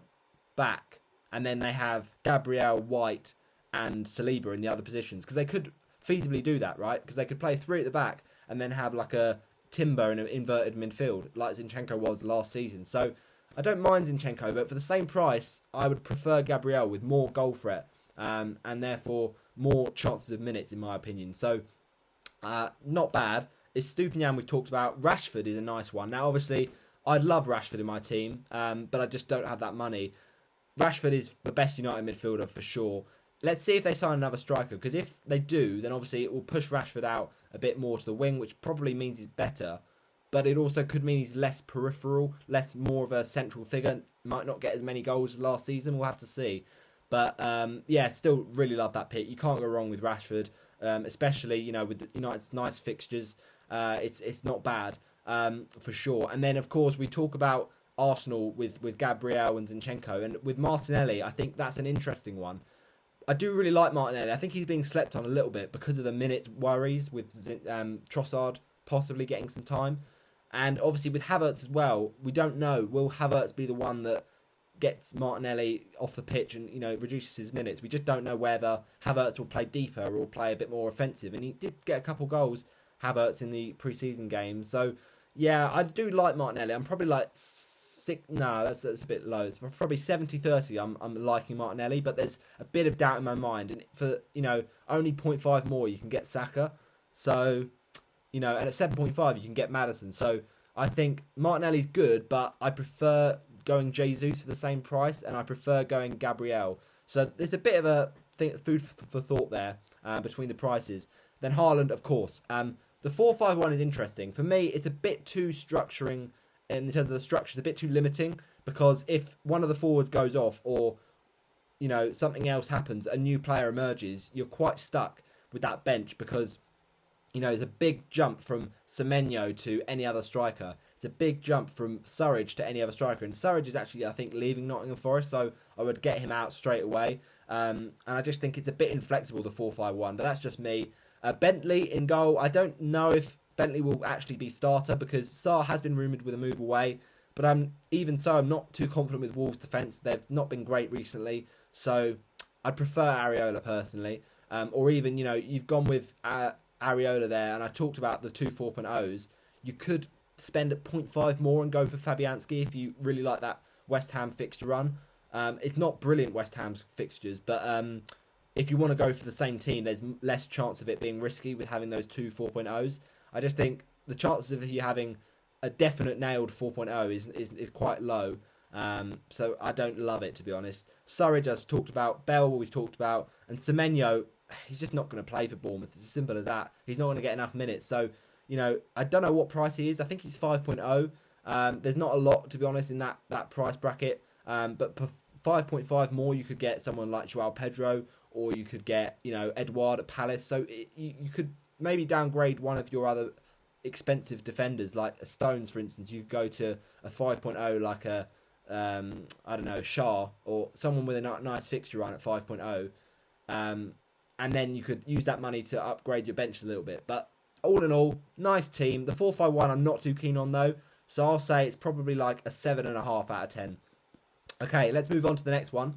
back and then they have Gabriel, White, and Saliba in the other positions, because they could feasibly do that, right? Because they could play 3 at the back and then have like a Timber in an inverted midfield, like Zinchenko was last season. So I don't mind Zinchenko, but for the same price, I would prefer Gabriel with more goal threat, and therefore more chances of minutes, in my opinion. So not bad. It's Stupinian we've talked about. Rashford is a nice one. Now, obviously, I'd love Rashford in my team, but I just don't have that money. Rashford is the best United midfielder for sure. Let's see if they sign another striker, because if they do, then obviously it will push Rashford out a bit more to the wing, which probably means he's better. But it also could mean he's less peripheral, more of a central figure. Might not get as many goals as last season. We'll have to see. But yeah, still really love that pick. You can't go wrong with Rashford, especially with United's nice fixtures. It's not bad for sure. And then of course we talk about Arsenal with Gabriel and Zinchenko, and with Martinelli. I think that's an interesting one. I do really like Martinelli. I think he's being slept on a little bit because of the minutes worries with Trossard possibly getting some time. And obviously with Havertz as well, we don't know. Will Havertz be the one that gets Martinelli off the pitch and reduces his minutes? We just don't know whether Havertz will play deeper or will play a bit more offensive. And he did get a couple goals, Havertz, in the pre-season game. So yeah, I do like Martinelli. I'm probably like that's a bit low. It's probably 70-30. I'm liking Martinelli, but there's a bit of doubt in my mind. And for only 0.5 more, you can get Saka. So and at 7.5 you can get Maddison. So I think Martinelli's good, but I prefer going Jesus for the same price, and I prefer going Gabriel. So there's a bit of a food for thought there between the prices. Then Haaland, of course. The 4-5-1 is interesting. For me, it's a bit too structuring. In terms of the structure, it's a bit too limiting, because if one of the forwards goes off or something else happens, a new player emerges, you're quite stuck with that bench, because there's a big jump from Semenyo to any other striker. It's a big jump from Surridge to any other striker, and Surridge is actually, I think, leaving Nottingham Forest, so I would get him out straight away. And I just think it's a bit inflexible, the 4-5-1, but that's just me. Bentley in goal. I don't know if Bentley will actually be starter, because Sarr has been rumoured with a move away, but I'm not too confident with Wolves' defence. They've not been great recently, so I'd prefer Areola personally, or even you've gone with Areola there, and I talked about the 2 4.0s. You could spend at 0.5 more and go for Fabianski if you really like that West Ham fixture run. It's not brilliant, West Ham's fixtures, but if you want to go for the same team, there's less chance of it being risky with having those 2 4.0s. I just think the chances of you having a definite nailed 4.0 is quite low. So I don't love it, to be honest. Surridge, I've talked about. Bell, we've talked about. And Semenyo, he's just not going to play for Bournemouth. It's as simple as that. He's not going to get enough minutes. So, I don't know what price he is. I think he's 5.0. There's not a lot, to be honest, in that price bracket. But for 5.5 more, you could get someone like Joao Pedro, or you could get, Edouard at Palace. So you could maybe downgrade one of your other expensive defenders, like a Stones, for instance. You could go to a 5.0 like a Shah, or someone with a nice fixture run at 5.0, and then you could use that money to upgrade your bench a little bit. But all in all, nice team. The 4-5-1 I'm not too keen on though, so I'll say it's probably like a 7.5 out of 10. Okay, let's move on to the next one.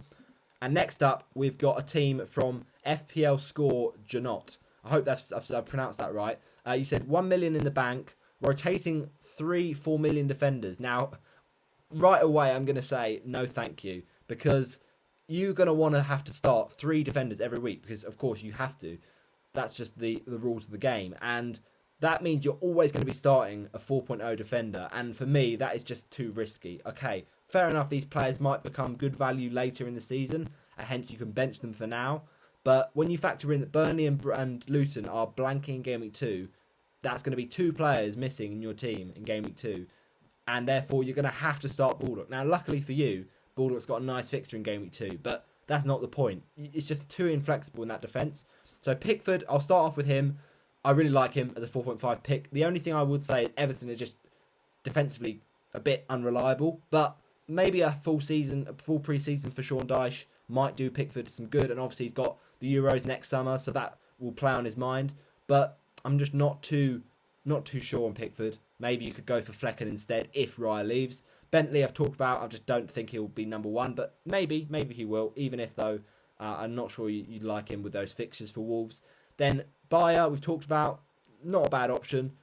And next up, we've got a team from FPL Score Janot. I hope I've pronounced that right. You said 1 million in the bank, rotating 3-4 million defenders. Now, right away, I'm going to say no thank you, because you're going to want to have to start 3 defenders every week, because, of course, you have to. That's just the rules of the game. And that means you're always going to be starting a 4.0 defender. And for me, that is just too risky. Okay, fair enough, these players might become good value later in the season, and hence you can bench them for now. But when you factor in that Burnley and Luton are blanking in Game Week 2, that's going to be 2 players missing in your team in Game Week 2. And therefore, you're going to have to start Baldock. Now, luckily for you, Baldock's got a nice fixture in Game Week 2, but that's not the point. It's just too inflexible in that defence. So Pickford, I'll start off with him. I really like him as a 4.5 pick. The only thing I would say is Everton are just defensively a bit unreliable, but maybe a full pre-season for Sean Dyche might do Pickford some good, and obviously he's got the Euros next summer, so that will play on his mind. But I'm just not too Not too sure on Pickford. Maybe you could go for Flecken instead if Raya leaves. Bentley I've talked about. I just don't think he'll be number one, but maybe he will. Even if though I'm not sure you'd like him with those fixtures for Wolves. Then Bayer we've talked about, not a bad option.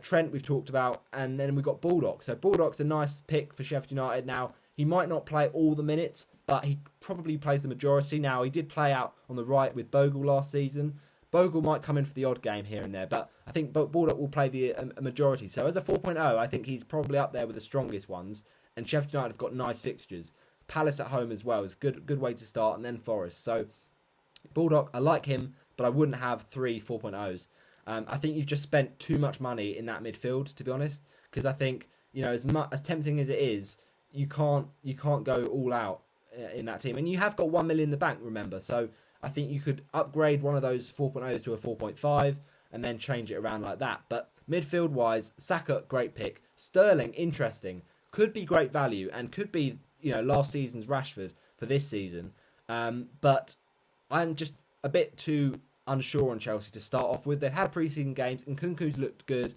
Trent we've talked about, and then we've got Baldock. So Baldock's a nice pick for Sheffield United. Now he might not play all the minutes, but he probably plays the majority. Now he did play out on the right with Bogle last season. Bogle might come in for the odd game here and there, but I think Baldock will play a majority. So as a 4.0, I think he's probably up there with the strongest ones. And Sheffield United have got nice fixtures. Palace at home as well is good way to start, and then Forest. So Baldock, I like him, but I wouldn't have 3 4.0s. I think you've just spent too much money in that midfield, to be honest, because I think, you know, as tempting as it is, you can't go all out in that team, and you have got 1 million in the bank, remember. So I think you could upgrade one of those 4.0s to a 4.5 and then change it around like that. But midfield wise, Saka, great pick. Sterling, interesting, could be great value and could be, you know, last season's Rashford for this season. But I'm just a bit too unsure on Chelsea to start off with. They've had pre-season games and Nkunku's looked good.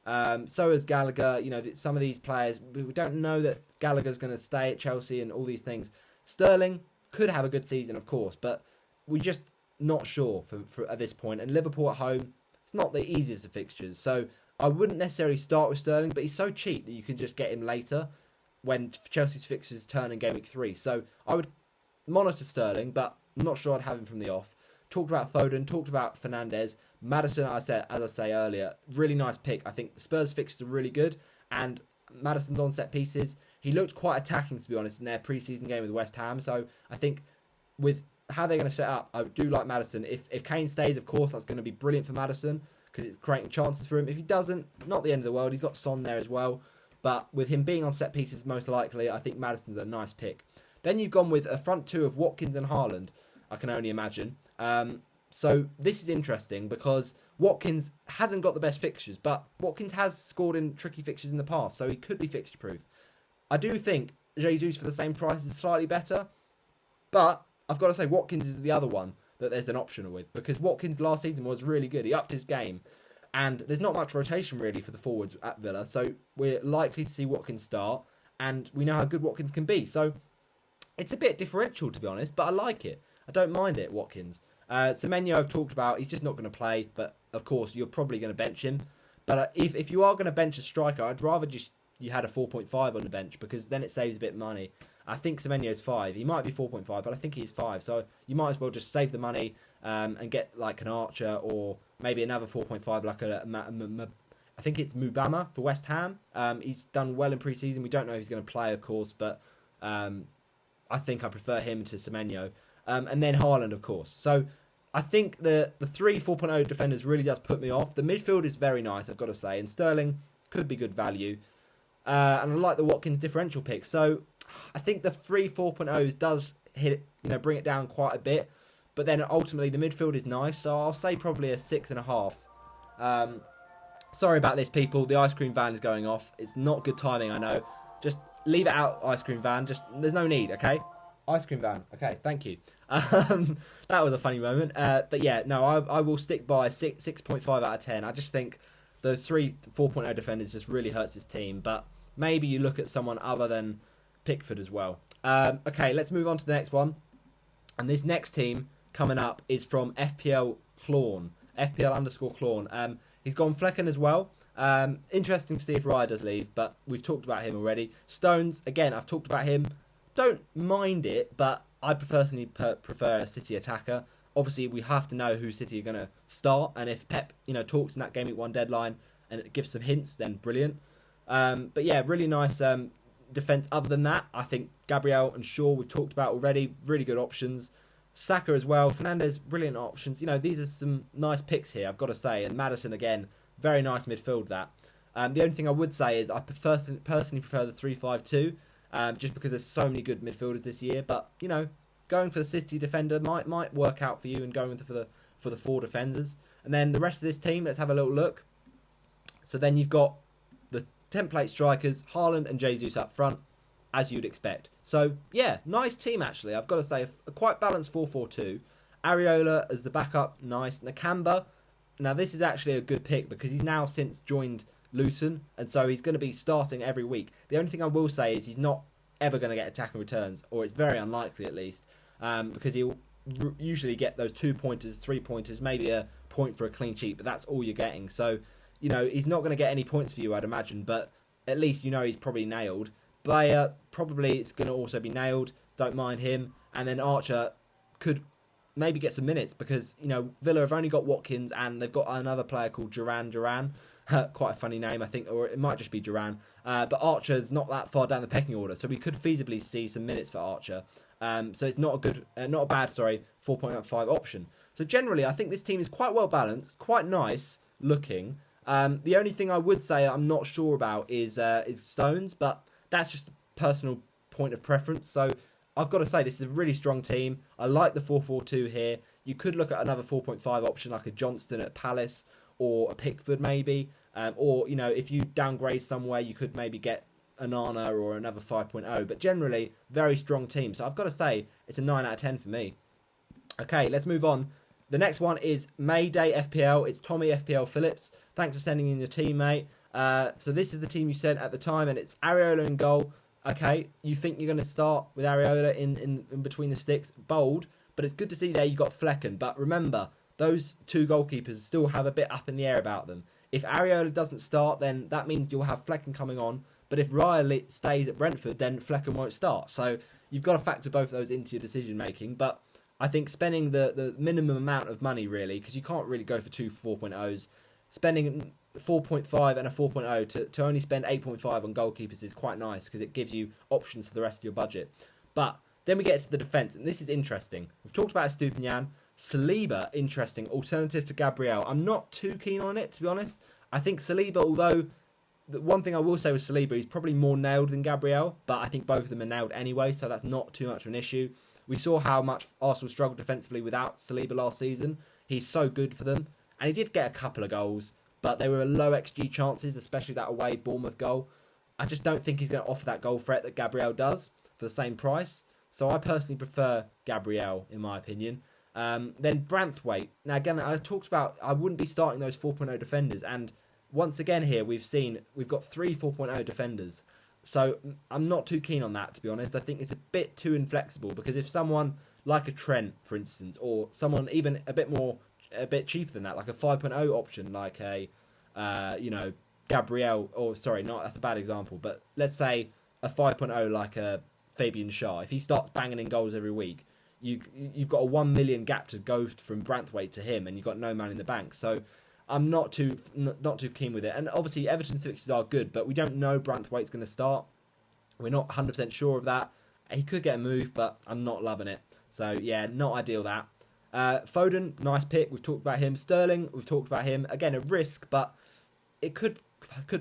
So has Gallagher. You know, some of these players, we don't know that Gallagher's going to stay at Chelsea and all these things. Sterling could have a good season, of course, but we're just not sure for at this point. And Liverpool at home, it's not the easiest of fixtures. So I wouldn't necessarily start with Sterling, but he's so cheap that you can just get him later when Chelsea's fixtures turn in game week 3. So I would monitor Sterling, but I'm not sure I'd have him from the off. Talked about Foden, talked about Fernandes. Maddison, as I say earlier, really nice pick. I think the Spurs fixtures are really good, and Maddison's on set pieces. He looked quite attacking, to be honest, in their pre-season game with West Ham. So I think with how they're going to set up, I do like Maddison. If Kane stays, of course, that's going to be brilliant for Maddison because it's creating chances for him. If he doesn't, not the end of the world. He's got Son there as well. But with him being on set pieces, most likely, I think Maddison's a nice pick. Then you've gone with a front two of Watkins and Haaland, I can only imagine. So this is interesting because Watkins hasn't got the best fixtures, but Watkins has scored in tricky fixtures in the past, so he could be fixture proof. I do think Jesus for the same price is slightly better, but I've got to say Watkins is the other one that there's an option with, because Watkins last season was really good. He upped his game, and there's not much rotation really for the forwards at Villa, so we're likely to see Watkins start, and we know how good Watkins can be. So it's a bit differential, to be honest, but I like it. I don't mind it, Watkins. Semenyo I've talked about, he's just not going to play, but of course you're probably going to bench him. But if you are going to bench a striker, I'd rather just you had a 4.5 on the bench, because then it saves a bit of money. I think Semenyo's 5. He might be 4.5, but I think he's 5. So you might as well just save the money and get like an Archer or maybe another 4.5 like I think it's Mubama for West Ham. He's done well in pre-season. We don't know if he's going to play, of course, but I think I prefer him to Semenyo. And then Haaland, of course. So I think the 3 4.0 defenders really does put me off. The midfield is very nice, I've got to say. And Sterling could be good value. And I like the Watkins differential pick. So I think the 3 4.0s does hit, bring it down quite a bit. But then ultimately the midfield is nice. So I'll say probably a 6.5. Sorry about this, people. The ice cream van is going off. It's not good timing, I know. Just leave it out, ice cream van. There's no need, okay? Ice cream van. Okay, thank you. That was a funny moment. But yeah, no, I will stick by 6.5 out of 10. I just think those 3 4.0 defenders just really hurts his team. But maybe you look at someone other than Pickford as well. Okay, let's move on to the next one. And this next team coming up is from FPL Clawn. FPL_Clawn. He's gone Flecken as well. Interesting to see if Raya does leave, but we've talked about him already. Stones, again, I've talked about him. Don't mind it, but I personally prefer a City attacker. Obviously, we have to know who City are going to start, and if Pep, talks in that Game Week 1 deadline and it gives some hints, then brilliant. But yeah, really nice defence. Other than that, I think Gabriel and Shaw we've talked about already. Really good options. Saka as well. Fernandes, brilliant options. These are some nice picks here, I've got to say. And Maddison, again, very nice midfield that. The only thing I would say is I personally prefer the 3-5-2. Just because there's so many good midfielders this year, but going for the City defender might work out for you, and going for the 4 defenders. And then the rest of this team, let's have a little look. So then you've got the template strikers, Haaland and Jesus up front, as you'd expect. So yeah, nice team actually. I've got to say, a quite balanced 4-4-2. Areola as the backup, nice. Nakamba, Now, this is actually a good pick because he's now since joined Luton, and so he's going to be starting every week. The only thing I will say is he's not ever going to get attacking returns, or it's very unlikely at least, because he'll usually get those 2-pointers, 3-pointers, maybe a point for a clean sheet, but that's all you're getting. So, he's not going to get any points for you, I'd imagine, but at least he's probably nailed. Bayer, probably it's going to also be nailed. Don't mind him. And then Archer could maybe get some minutes because, Villa have only got Watkins and they've got another player called Duran. Quite a funny name, I think, or it might just be Duran. But Archer's not that far down the pecking order, so we could feasibly see some minutes for Archer. So it's not a bad 4.5 option. So generally, I think this team is quite well balanced, quite nice looking. The only thing I would say I'm not sure about is Stones, but that's just a personal point of preference. So I've got to say this is a really strong team. I like the 4-4-2 here. You could look at another 4.5 option like a Johnston at Palace or a Pickford maybe. Or, if you downgrade somewhere, you could maybe get a Nana or another 5.0. But generally, very strong team. So I've got to say it's a 9 out of 10 for me. Okay, let's move on. The next one is Mayday FPL. It's Tommy FPL Phillips. Thanks for sending in your team, mate. So this is the team you sent at the time, and it's Areola in goal. Okay, you think you're going to start with Areola in between the sticks. Bold, but it's good to see there you got Flecken. But remember, those two goalkeepers still have a bit up in the air about them. If Areola doesn't start, then that means you'll have Flecken coming on. But if Riley stays at Brentford, then Flecken won't start. So you've got to factor both of those into your decision making. But I think spending the minimum amount of money, really, because you can't really go for two 4.0s, spending 4.5 and a 4.0 to only spend 8.5 on goalkeepers is quite nice because it gives you options for the rest of your budget. But then we get to the defence, and this is interesting. We've talked about Estupinian. Saliba, interesting. Alternative to Gabriel. I'm not too keen on it, to be honest. I think Saliba, although the one thing I will say with Saliba, he's probably more nailed than Gabriel, but I think both of them are nailed anyway, so that's not too much of an issue. We saw how much Arsenal struggled defensively without Saliba last season. He's so good for them. And he did get a couple of goals, but they were low XG chances, especially that away Bournemouth goal. I just don't think he's going to offer that goal threat that Gabriel does for the same price. So I personally prefer Gabriel, in my opinion. Then Branthwaite. Now, again, I talked about I wouldn't be starting those 4.0 defenders. And once again here, we've got 3 4.0 defenders. So I'm not too keen on that, to be honest. I think it's a bit too inflexible because if someone like a Trent, for instance, or someone even a bit cheaper than that, like a 5.0 option, like a, Gabriel, or sorry, that's a bad example, but let's say a 5.0 like a Fabian Schär. If he starts banging in goals every week, you've got a 1 million gap to go from Branthwaite to him, and you've got no man in the bank. So I'm not too keen with it. And obviously Everton's fixtures are good, but we don't know Branthwaite's going to start. We're not 100% sure of that. He could get a move, but I'm not loving it. So yeah, not ideal that. Foden, nice pick. We've talked about him. Sterling, we've talked about him. Again, a risk, but it could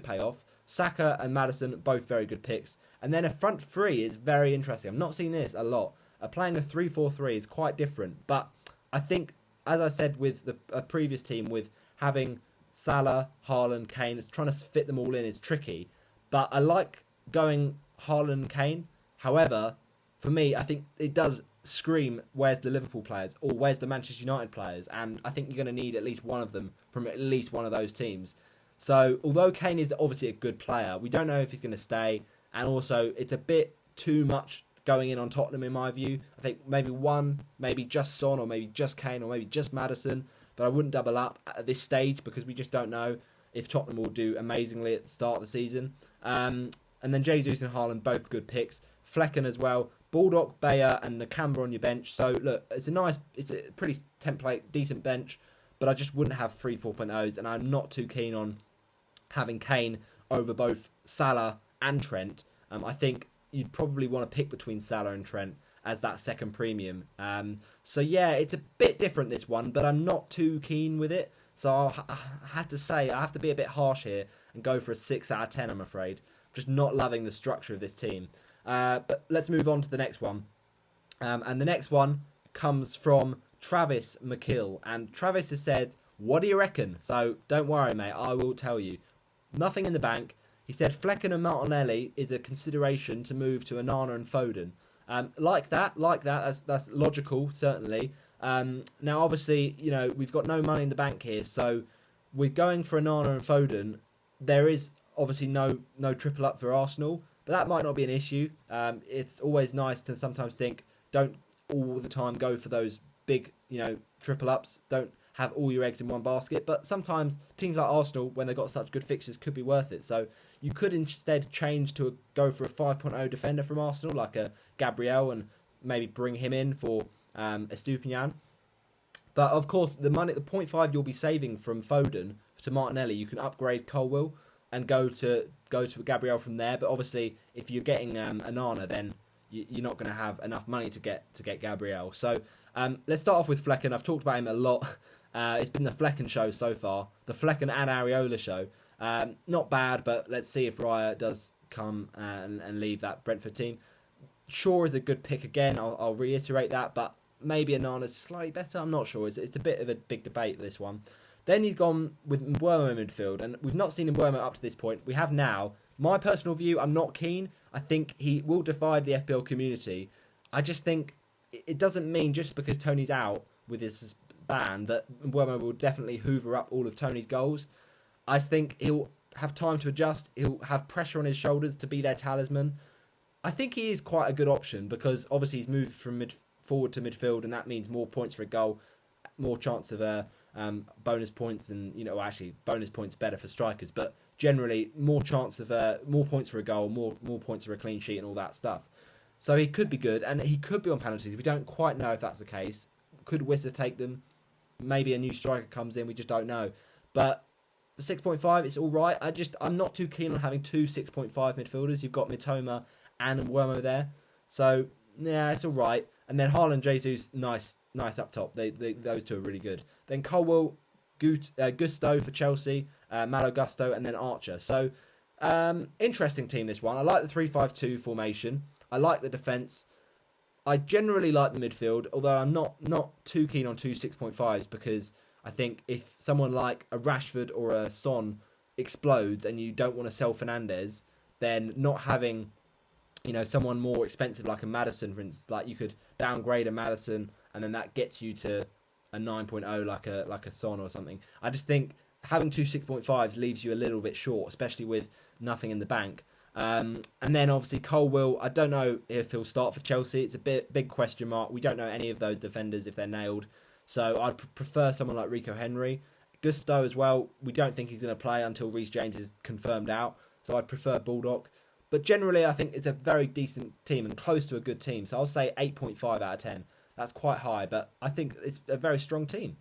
pay off. Saka and Maddison, both very good picks. And then a front three is very interesting. I'm not seeing this a lot. Playing a 3-4-3 is quite different. But I think, as I said with a previous team, with having Salah, Haaland, Kane, it's trying to fit them all in is tricky. But I like going Haaland, Kane. However, for me, I think it does scream, where's the Liverpool players or where's the Manchester United players? And I think you're going to need at least one of them from at least one of those teams. So although Kane is obviously a good player, we don't know if he's going to stay. And also, it's a bit too much going in on Tottenham in my view. I think maybe just Son, or maybe just Kane, or maybe just Maddison. But I wouldn't double up at this stage because we just don't know if Tottenham will do amazingly at the start of the season. And then Jesus and Haaland, both good picks. Flecken as well. Baldock, Bayer, and Nakamba on your bench. So look, it's a pretty template, decent bench. But I just wouldn't have 3 4.0s, and I'm not too keen on having Kane over both Salah and Trent. I think you'd probably want to pick between Salah and Trent as that second premium. So yeah, it's a bit different this one, but I'm not too keen with it. So I have to say, I have to be a bit harsh here and go for a 6 out of 10, I'm afraid. Just not loving the structure of this team. But let's move on to the next one. And the next one comes from Travis McKill. And Travis has said, what do you reckon? So don't worry, mate. I will tell you. Nothing in the bank. He said Flecken and Martinelli is a consideration to move to Onana and Foden. Like that. That's logical, certainly. Now, obviously, we've got no money in the bank here, so we're going for Onana and Foden. There is obviously no triple up for Arsenal, but that might not be an issue. It's always nice to sometimes think, don't all the time go for those big, triple ups. Don't have all your eggs in one basket. But sometimes teams like Arsenal, when they've got such good fixtures, could be worth it. So you could instead change to go for a 5.0 defender from Arsenal, like a Gabriel, and maybe bring him in for Estupinian. But of course, the 0.5 you'll be saving from Foden to Martinelli, you can upgrade Colwill and go to Gabriel from there. But obviously, if you're getting Onana, then you're not going to have enough money to get Gabriel. So let's start off with Flecken. I've talked about him a lot. It's been the Flecken show so far, the Flecken and Areola show. Not bad, but let's see if Raya does come and leave that Brentford team. Shaw is a good pick again. I'll reiterate that, but maybe Onana's slightly better. I'm not sure. It's a bit of a big debate, this one. Then he's gone with Mbeumo midfield, and we've not seen Mbeumo up to this point. We have now. My personal view, I'm not keen. I think he will divide the FPL community. I just think it doesn't mean just because Tony's out with his ban that Mbeumo will definitely hoover up all of Tony's goals. I think he'll have time to adjust. He'll have pressure on his shoulders to be their talisman. I think he is quite a good option because obviously he's moved from forward to midfield, and that means more points for a goal, more chance of bonus points, and actually bonus points better for strikers, but generally more chance of more points for a goal, more points for a clean sheet, and all that stuff. So he could be good, and he could be on penalties. We don't quite know if that's the case. Could Wissa take them? Maybe a new striker comes in. We just don't know. But 6.5, it's all right. I'm not too keen on having two 6.5 midfielders. You've got Mitoma and Mbeumo there, so yeah, it's all right. And then Haaland, Jesus, nice up top. Those two are really good. Then Colwill, Gusto for Chelsea, Malo Gusto, and then Archer. So interesting team, this one. I like the 3-5-2 formation. I like the defence. I generally like the midfield, although I'm not too keen on two 6.5s because I think if someone like a Rashford or a Son explodes and you don't want to sell Fernandes, then not having someone more expensive like a Maddison, for instance, like you could downgrade a Maddison and then that gets you to a 9.0 like a Son or something. I just think having two 6.5s leaves you a little bit short, especially with nothing in the bank. And then obviously Colwill, I don't know if he'll start for Chelsea. It's a big question mark. We don't know any of those defenders if they're nailed. So I'd prefer someone like Rico Henry. Gusto as well, we don't think he's going to play until Reece James is confirmed out. So I'd prefer Baldock. But generally, I think it's a very decent team and close to a good team. So I'll say 8.5 out of 10. That's quite high, but I think it's a very strong team.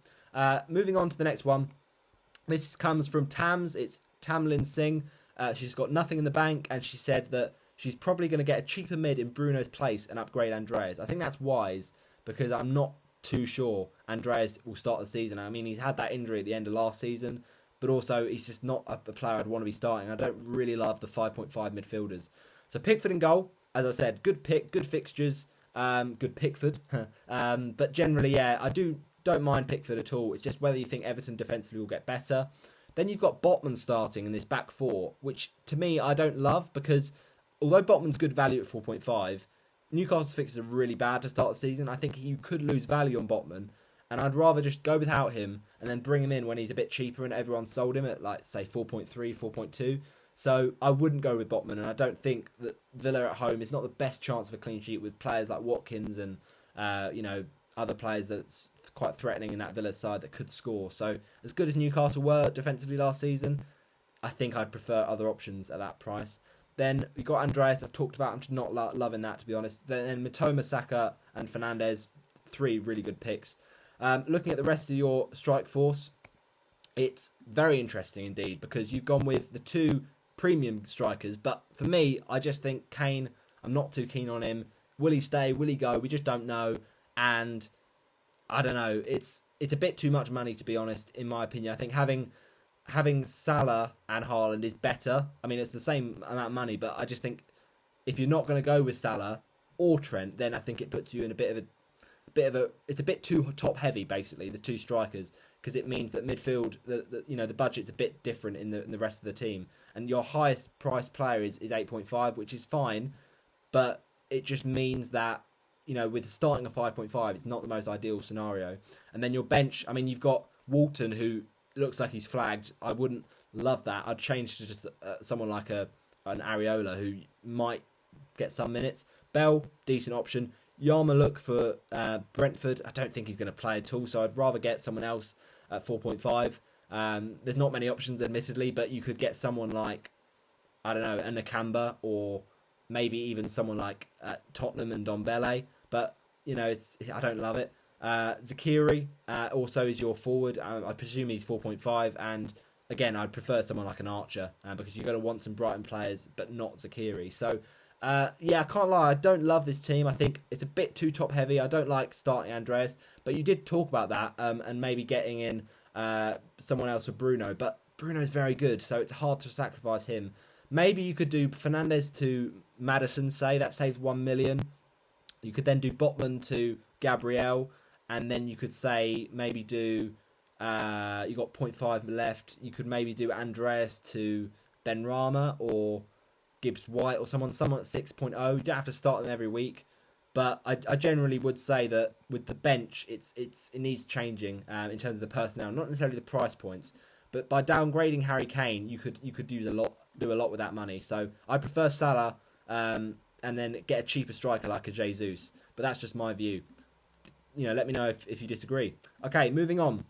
Moving on to the next one. This comes from Tams. It's Tamlin Singh. She's got nothing in the bank, and she said that she's probably going to get a cheaper mid in Bruno's place and upgrade Andreas. I think that's wise because I'm not too sure Andreas will start the season. I mean, he's had that injury at the end of last season, but also he's just not a player I'd want to be starting. I don't really love the 5.5 midfielders. So Pickford in goal, as I said, good pick, good fixtures, good Pickford. But generally, yeah, I don't mind Pickford at all. It's just whether you think Everton defensively will get better. Then you've got Botman starting in this back four, which to me I don't love because although Botman's good value at 4.5, Newcastle's fixtures are really bad to start the season. I think you could lose value on Botman, and I'd rather just go without him and then bring him in when he's a bit cheaper and everyone's sold him at like say 4.3, 4.2. So I wouldn't go with Botman, and I don't think that Villa at home is not the best chance of a clean sheet with players like Watkins and other players that's quite threatening in that Villa side that could score. So as good as Newcastle were defensively last season, I think I'd prefer other options at that price. Then we got Andreas. I've talked about. I'm just not loving that, to be honest. Then Mitoma, Saka, and Fernandes, 3 really good picks. Looking at the rest of your strike force, it's very interesting indeed because you've gone with the 2 premium strikers. But for me, I just think Kane. I'm not too keen on him. Will he stay? Will he go? We just don't know. And I don't know. It's a bit too much money, to be honest. In my opinion, I think having Salah and Haaland is better. I mean, it's the same amount of money, but I just think if you're not going to go with Salah or Trent, then I think it puts you in a bit of a. It's a bit too top heavy, basically, the 2 strikers, because it means that midfield, the budget's a bit different in the rest of the team, and your highest priced player is 8.5, which is fine, but it just means that with starting a 5.5, it's not the most ideal scenario. And then your bench, I mean, you've got Walton, who looks like he's flagged. I wouldn't love that. I'd change to just someone like an Areola, who might get some minutes. Bell, decent option. Yarmouk for Brentford, I don't think he's going to play at all, so I'd rather get someone else at 4.5. There's not many options, admittedly, but you could get someone like, I don't know, a Nakamba, or maybe even someone like Tottenham and Dombele. But, I don't love it. Zakiri also is your forward. I presume he's 4.5. And, again, I'd prefer someone like an Archer because you're going to want some Brighton players, but not Zakiri. So, I can't lie. I don't love this team. I think it's a bit too top-heavy. I don't like starting Andreas. But you did talk about that and maybe getting in someone else for Bruno. But Bruno's very good, so it's hard to sacrifice him. Maybe you could do Fernandes to Maddison, say. That saves 1 million. You could then do Botman to Gabriel. And then you could say maybe do... you got 0.5 left. You could maybe do Andreas to Benrahma or Gibbs White or someone at 6.0. You don't have to start them every week. But I generally would say that with the bench, it needs changing in terms of the personnel, not necessarily the price points. But by downgrading Harry Kane, you could do a lot with that money. So I prefer Salah and then get a cheaper striker like a Jesus. But that's just my view. Let me know if you disagree. Okay, moving on.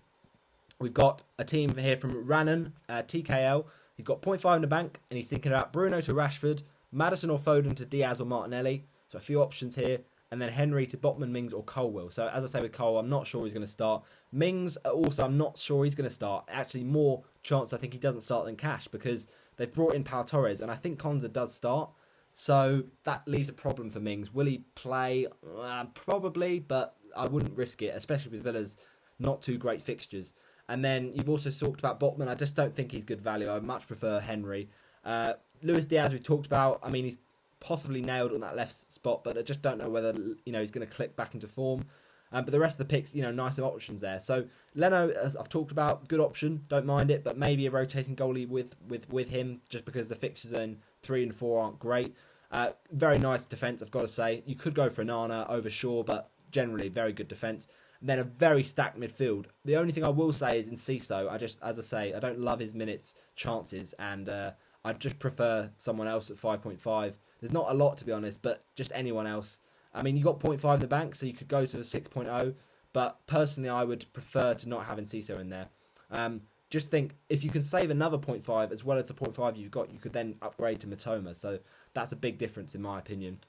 We've got a team here from Rannan, TKL. He's got 0.5 in the bank, and he's thinking about Bruno to Rashford, Maddison or Foden to Diaz or Martinelli. So a few options here. And then Henry to Botman, Mings or Colwill. So as I say with Cole, I'm not sure he's going to start. Mings also, I'm not sure he's going to start. Actually, more chance I think he doesn't start than Cash because they've brought in Pau Torres, and I think Konza does start. So that leaves a problem for Mings. Will he play? Probably, but I wouldn't risk it, especially with Villa's not too great fixtures. And then you've also talked about Botman. I just don't think he's good value. I much prefer Henry. Luis Diaz, we've talked about. I mean, he's possibly nailed on that left spot, but I just don't know whether he's going to click back into form. But the rest of the picks, nice options there. So Leno, as I've talked about, good option. Don't mind it, but maybe a rotating goalie with him, just because the fixtures in 3 and 4 aren't great. Very nice defence, I've got to say. You could go for Nana over Shaw, but generally very good defence. And then a very stacked midfield. The only thing I will say is in Ciso, I don't love his minutes chances, and I just prefer someone else at 5.5. There's not a lot, to be honest, but just anyone else. I mean, you got 0.5 in the bank, so you could go to the 6.0, but personally, I would prefer to not having Ciso in there. Just think, if you can save another 0.5 as well as the 0.5 you've got, you could then upgrade to Matoma, so that's a big difference in my opinion.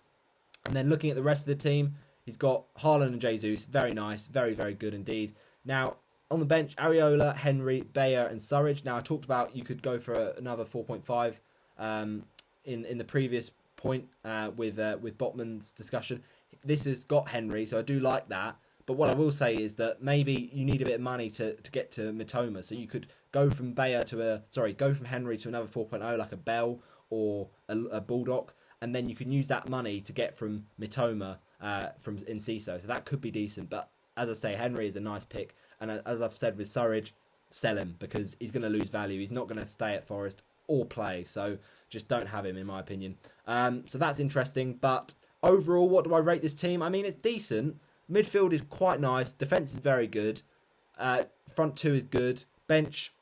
And then looking at the rest of the team, he's got Haaland and Jesus, very nice, very, very good indeed. Now, on the bench, Areola, Henry, Bayer and Surridge. Now, I talked about you could go for another 4.5 in the previous point with Botman's discussion. This has got Henry, so I do like that. But what I will say is that maybe you need a bit of money to get to Mitoma. So you could go from Henry to another 4.0 like a Bell or a Bulldog, and then you can use that money to get from Mitoma from Enciso. So that could be decent. But as I say, Henry is a nice pick. And as I've said with Surridge, sell him because he's going to lose value. He's not going to stay at Forest or play. So just don't have him, in my opinion. So that's interesting. But overall, what do I rate this team? I mean, it's decent. Midfield is quite nice. Defence is very good. Front two is good. Bench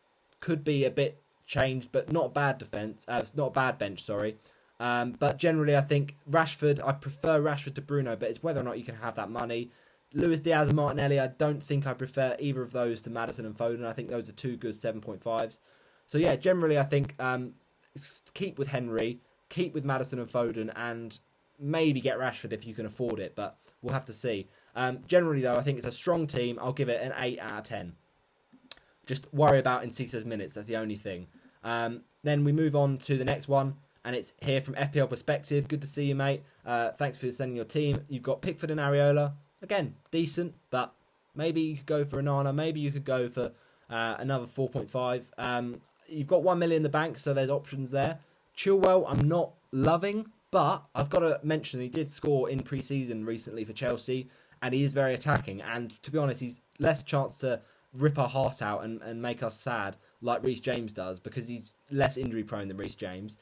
could be a bit changed, but not a bad defence. Not a bad bench, sorry. But generally, I think I prefer Rashford to Bruno, but it's whether or not you can have that money. Luis Diaz and Martinelli, I don't think I prefer either of those to Maddison and Foden. I think those are two good 7.5s. So yeah, generally, I think keep with Henry, keep with Maddison and Foden, and maybe get Rashford if you can afford it, but we'll have to see. Generally, though, I think it's a strong team. I'll give it an 8 out of 10. Just worry about Enciso's minutes. That's the only thing. Then we move on to the next one, and it's here from FPL Perspective. Good to see you, mate. Thanks for sending your team. You've got Pickford and Areola. Again, decent, but maybe you could go for Onana. Maybe you could go for another 4.5. You've got 1 million in the bank, so there's options there. Chilwell, I'm not loving, but I've got to mention he did score in pre-season recently for Chelsea, and he is very attacking. And to be honest, he's less chance to rip our heart out and make us sad like Reece James does, because he's less injury prone than Reece James.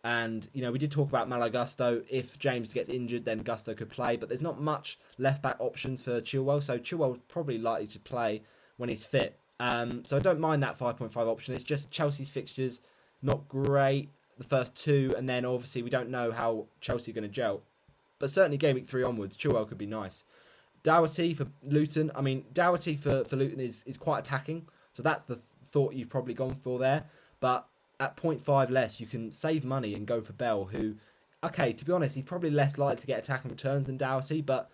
And, we did talk about Malo Gusto. If James gets injured, then Gusto could play. But there's not much left-back options for Chilwell. So Chilwell's probably likely to play when he's fit. So I don't mind that 5.5 option. It's just Chelsea's fixtures, not great, the first two. And then, obviously, we don't know how Chelsea are going to gel. But certainly game week 3 onwards, Chilwell could be nice. Doherty for Luton. I mean, Doherty for Luton is quite attacking. So that's the thought you've probably gone for there. But at 0.5 less, you can save money and go for Bell, who, okay, to be honest, he's probably less likely to get attacking returns than Doherty, but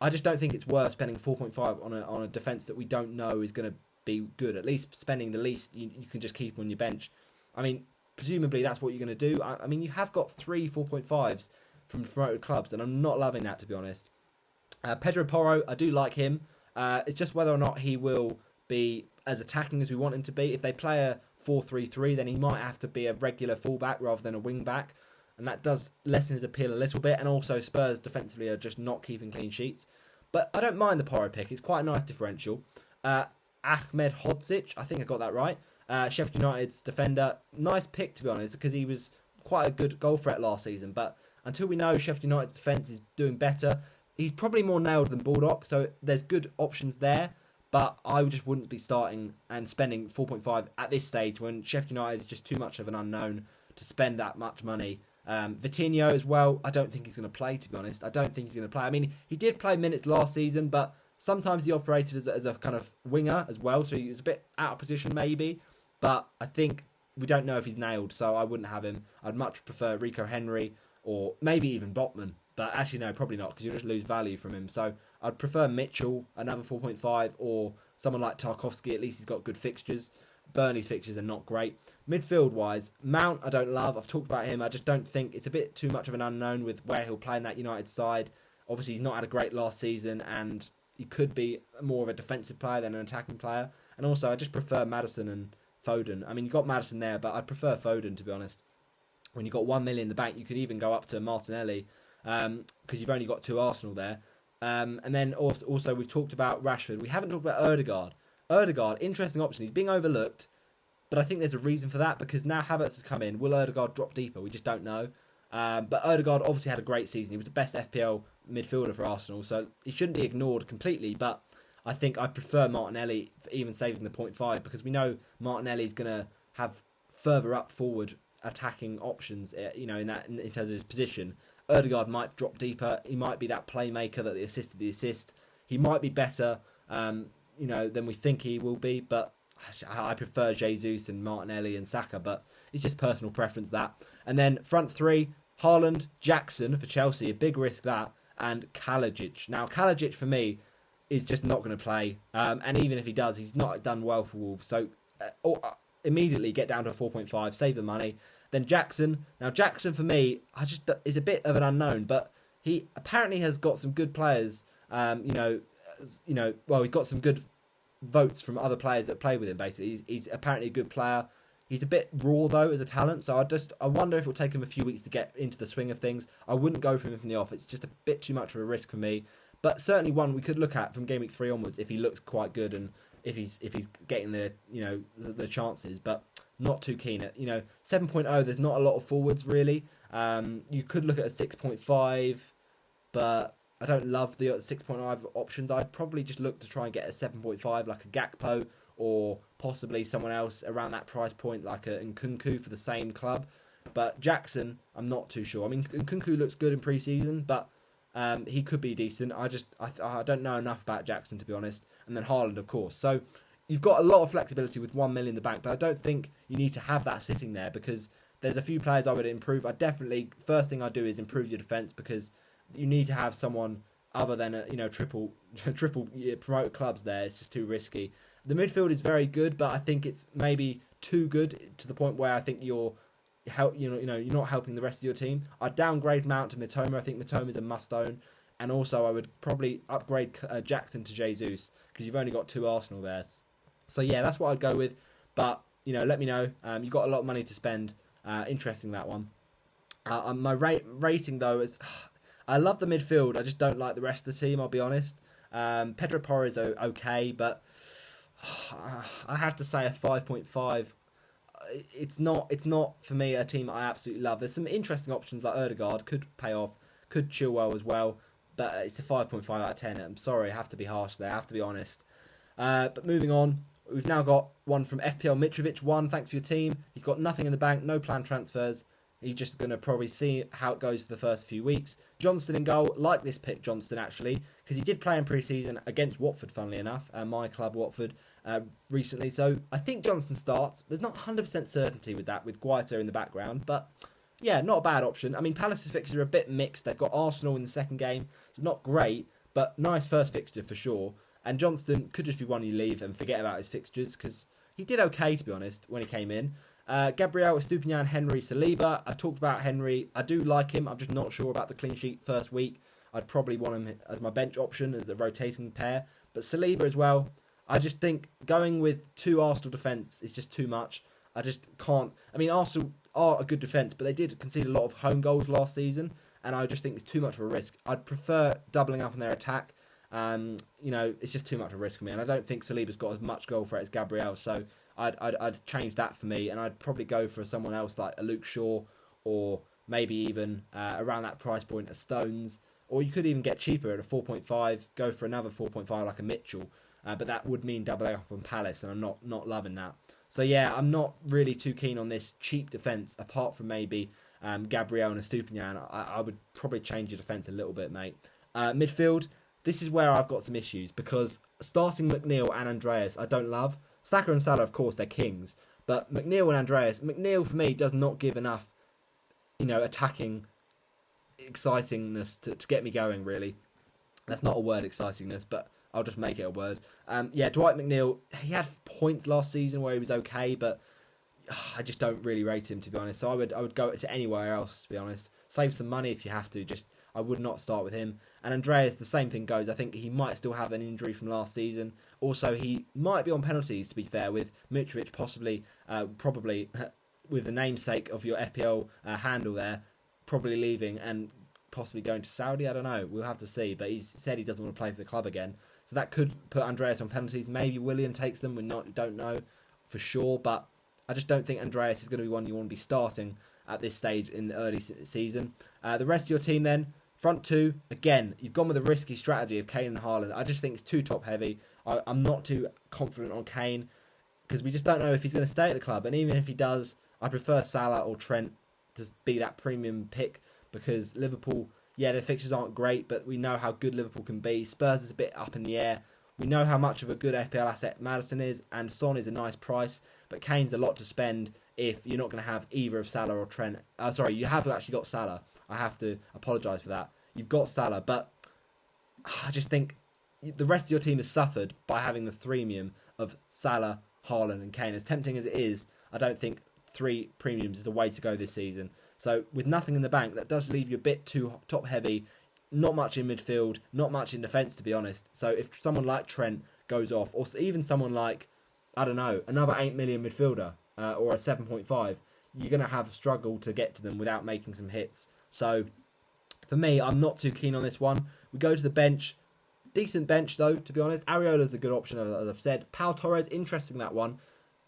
I just don't think it's worth spending 4.5 on a defence that we don't know is going to be good. At least spending the least you can just keep on your bench. I mean, presumably that's what you're going to do. I mean, you have got 3 4.5s from promoted clubs, and I'm not loving that, to be honest. Pedro Porro, I do like him. It's just whether or not he will be as attacking as we want him to be. If they play a 4-3-3, then he might have to be a regular fullback rather than a wing back, and that does lessen his appeal a little bit. And also Spurs defensively are just not keeping clean sheets, but I don't mind the Porro pick. It's quite a nice differential. Ahmed Hodzic, I think I got that right. Sheffield United's defender, nice pick to be honest, because he was quite a good goal threat last season, but until we know Sheffield United's defence is doing better, he's probably more nailed than Baldock, so there's good options there. But I just wouldn't be starting and spending 4.5 at this stage when Sheffield United is just too much of an unknown to spend that much money. Vitinho as well, I don't think he's going to play, to be honest. I don't think he's going to play. I mean, he did play minutes last season, but sometimes he operated as a kind of winger as well, so he was a bit out of position maybe. But I think we don't know if he's nailed, so I wouldn't have him. I'd much prefer Rico Henry or maybe even Botman. But actually, no, probably not, because you'll just lose value from him. So I'd prefer Mitchell, another 4.5, or someone like Tarkowski. At least he's got good fixtures. Burnley's fixtures are not great. Midfield-wise, Mount I don't love. I've talked about him. I just don't think it's a bit too much of an unknown with where he'll play in that United side. Obviously, he's not had a great last season, and he could be more of a defensive player than an attacking player. And also, I just prefer Maddison and Foden. I mean, you've got Maddison there, but I'd prefer Foden, to be honest. When you've got 1 million in the bank, you could even go up to Martinelli, because you've only got 2 Arsenal there. And then also we've talked about Rashford. We haven't talked about Ødegaard. Ødegaard, interesting option. He's being overlooked, but I think there's a reason for that, because now Havertz has come in. Will Ødegaard drop deeper? We just don't know. But Ødegaard obviously had a great season. He was the best FPL midfielder for Arsenal, so he shouldn't be ignored completely. But I think I prefer Martinelli for even saving the 0.5, because we know Martinelli's going to have further up forward attacking options, in terms of his position. Ødegaard might drop deeper. He might be that playmaker that assisted the assist. He might be better, than we think he will be. But I prefer Jesus and Martinelli and Saka. But it's just personal preference that. And then front three: Haaland, Jackson for Chelsea. A big risk that, and Kalajic. Now Kalajic for me is just not going to play. And even if he does, he's not done well for Wolves. So immediately get down to a 4.5, save the money. Then Jackson. Now Jackson for me, is a bit of an unknown, but he apparently has got some good players. He's got some good votes from other players that play with him. Basically, he's apparently a good player. He's a bit raw though as a talent, so I wonder if it'll take him a few weeks to get into the swing of things. I wouldn't go for him from the off. It's just a bit too much of a risk for me. But certainly one we could look at from game week 3 onwards if he looks quite good and if he's getting the chances. But not too keen at 7.0. There's not a lot of forwards really. You could look at a 6.5, but I don't love the 6.5 options. I'd probably just look to try and get a 7.5 like a Gakpo, or possibly someone else around that price point like a Nkunku for the same club. But Jackson, I'm not too sure. I mean, Nkunku looks good in pre-season, but he could be decent. I don't know enough about Jackson, to be honest. And then Haaland, of course. So you've got a lot of flexibility with 1 million in the bank, but I don't think you need to have that sitting there, because there's a few players I would improve. First thing I do is improve your defence, because you need to have someone other than triple promoted clubs there. It's just too risky. The midfield is very good, but I think it's maybe too good to the point where I think you're not helping the rest of your team. I'd downgrade Mount to Mitoma. I think Mitoma is a must own, and also I would probably upgrade Jackson to Jesus, because you've only got 2 Arsenal there. So yeah, that's what I'd go with. But let me know. You've got a lot of money to spend. Interesting, that one. My rating though is, I love the midfield. I just don't like the rest of the team, I'll be honest. Pedro Porro is okay, but I have to say a 5.5 it's not for me a team I absolutely love. There's some interesting options like Ødegaard could pay off, could Chilwell as well, but it's a 5.5 out of 10. I'm sorry, I have to be harsh there. I have to be honest. But moving on, we've now got one from FPL Mitrovic. One, thanks for your team. He's got nothing in the bank, no planned transfers. He's just going to probably see how it goes for the first few weeks. Johnston in goal. Like this pick, Johnston, actually, because he did play in pre-season against Watford, funnily enough, my club, Watford, recently. So I think Johnston starts. There's not 100% certainty with that, with Guaita in the background, but yeah, not a bad option. I mean, Palace's fixtures are a bit mixed. They've got Arsenal in the second game. It's not great, but nice first fixture for sure. And Johnston could just be one you leave and forget about his fixtures, because he did okay, to be honest, when he came in. Gabriel, Estupinian, Henry, Saliba. I talked about Henry. I do like him. I'm just not sure about the clean sheet first week. I'd probably want him as my bench option, as a rotating pair. But Saliba as well. I just think going with two Arsenal defence is just too much. I just can't. I mean, Arsenal are a good defence, but they did concede a lot of home goals last season, and I just think it's too much of a risk. I'd prefer doubling up on their attack. It's just too much of a risk for me, and I don't think Saliba's got as much goal threat as Gabriel, so I'd change that for me, and I'd probably go for someone else like a Luke Shaw, or maybe even around that price point, a Stones, or you could even get cheaper at a 4.5, go for another 4.5 like a Mitchell, but that would mean doubling up on Palace, and I'm not loving that. So yeah, I'm not really too keen on this cheap defence, apart from maybe Gabriel and Estupinian. I would probably change your defence a little bit, mate. Midfield, this is where I've got some issues, because starting McNeil and Andreas I don't love. Saka and Salah, of course, they're kings, but McNeil and Andreas, McNeil for me does not give enough, attacking excitingness to get me going, really. That's not a word, excitingness, but I'll just make it a word. Dwight McNeil, he had points last season where he was okay, but I just don't really rate him, to be honest. So I would go to anywhere else, to be honest. Save some money if you have to. I would not start with him. And Andreas, the same thing goes. I think he might still have an injury from last season. Also, he might be on penalties, to be fair, with Mitrovic probably with the namesake of your FPL handle there, probably leaving and possibly going to Saudi. I don't know. We'll have to see. But he's said he doesn't want to play for the club again. So that could put Andreas on penalties. Maybe Willian takes them. We don't know for sure. But I just don't think Andreas is going to be one you want to be starting at this stage in the early season. The rest of your team then, front two, again, you've gone with a risky strategy of Kane and Haaland. I just think it's too top heavy. I'm not too confident on Kane, because we just don't know if he's going to stay at the club. And even if he does, I prefer Salah or Trent to be that premium pick, because Liverpool, yeah, their fixtures aren't great, but we know how good Liverpool can be. Spurs is a bit up in the air. We know how much of a good FPL asset Maddison is, and Son is a nice price, but Kane's a lot to spend if you're not going to have either of Salah or Trent. You have actually got Salah. I have to apologise for that. You've got Salah, but I just think the rest of your team has suffered by having the threemium of Salah, Haaland and Kane. As tempting as it is, I don't think three premiums is the way to go this season. So with nothing in the bank, that does leave you a bit too top heavy. Not much in midfield, not much in defence, to be honest. So if someone like Trent goes off, or even someone like, I don't know, another 8 million midfielder or a 7.5, you're going to have struggle to get to them without making some hits. So for me, I'm not too keen on this one. We go to the bench. Decent bench, though, to be honest. Areola's a good option, as I've said. Pau Torres, interesting, that one.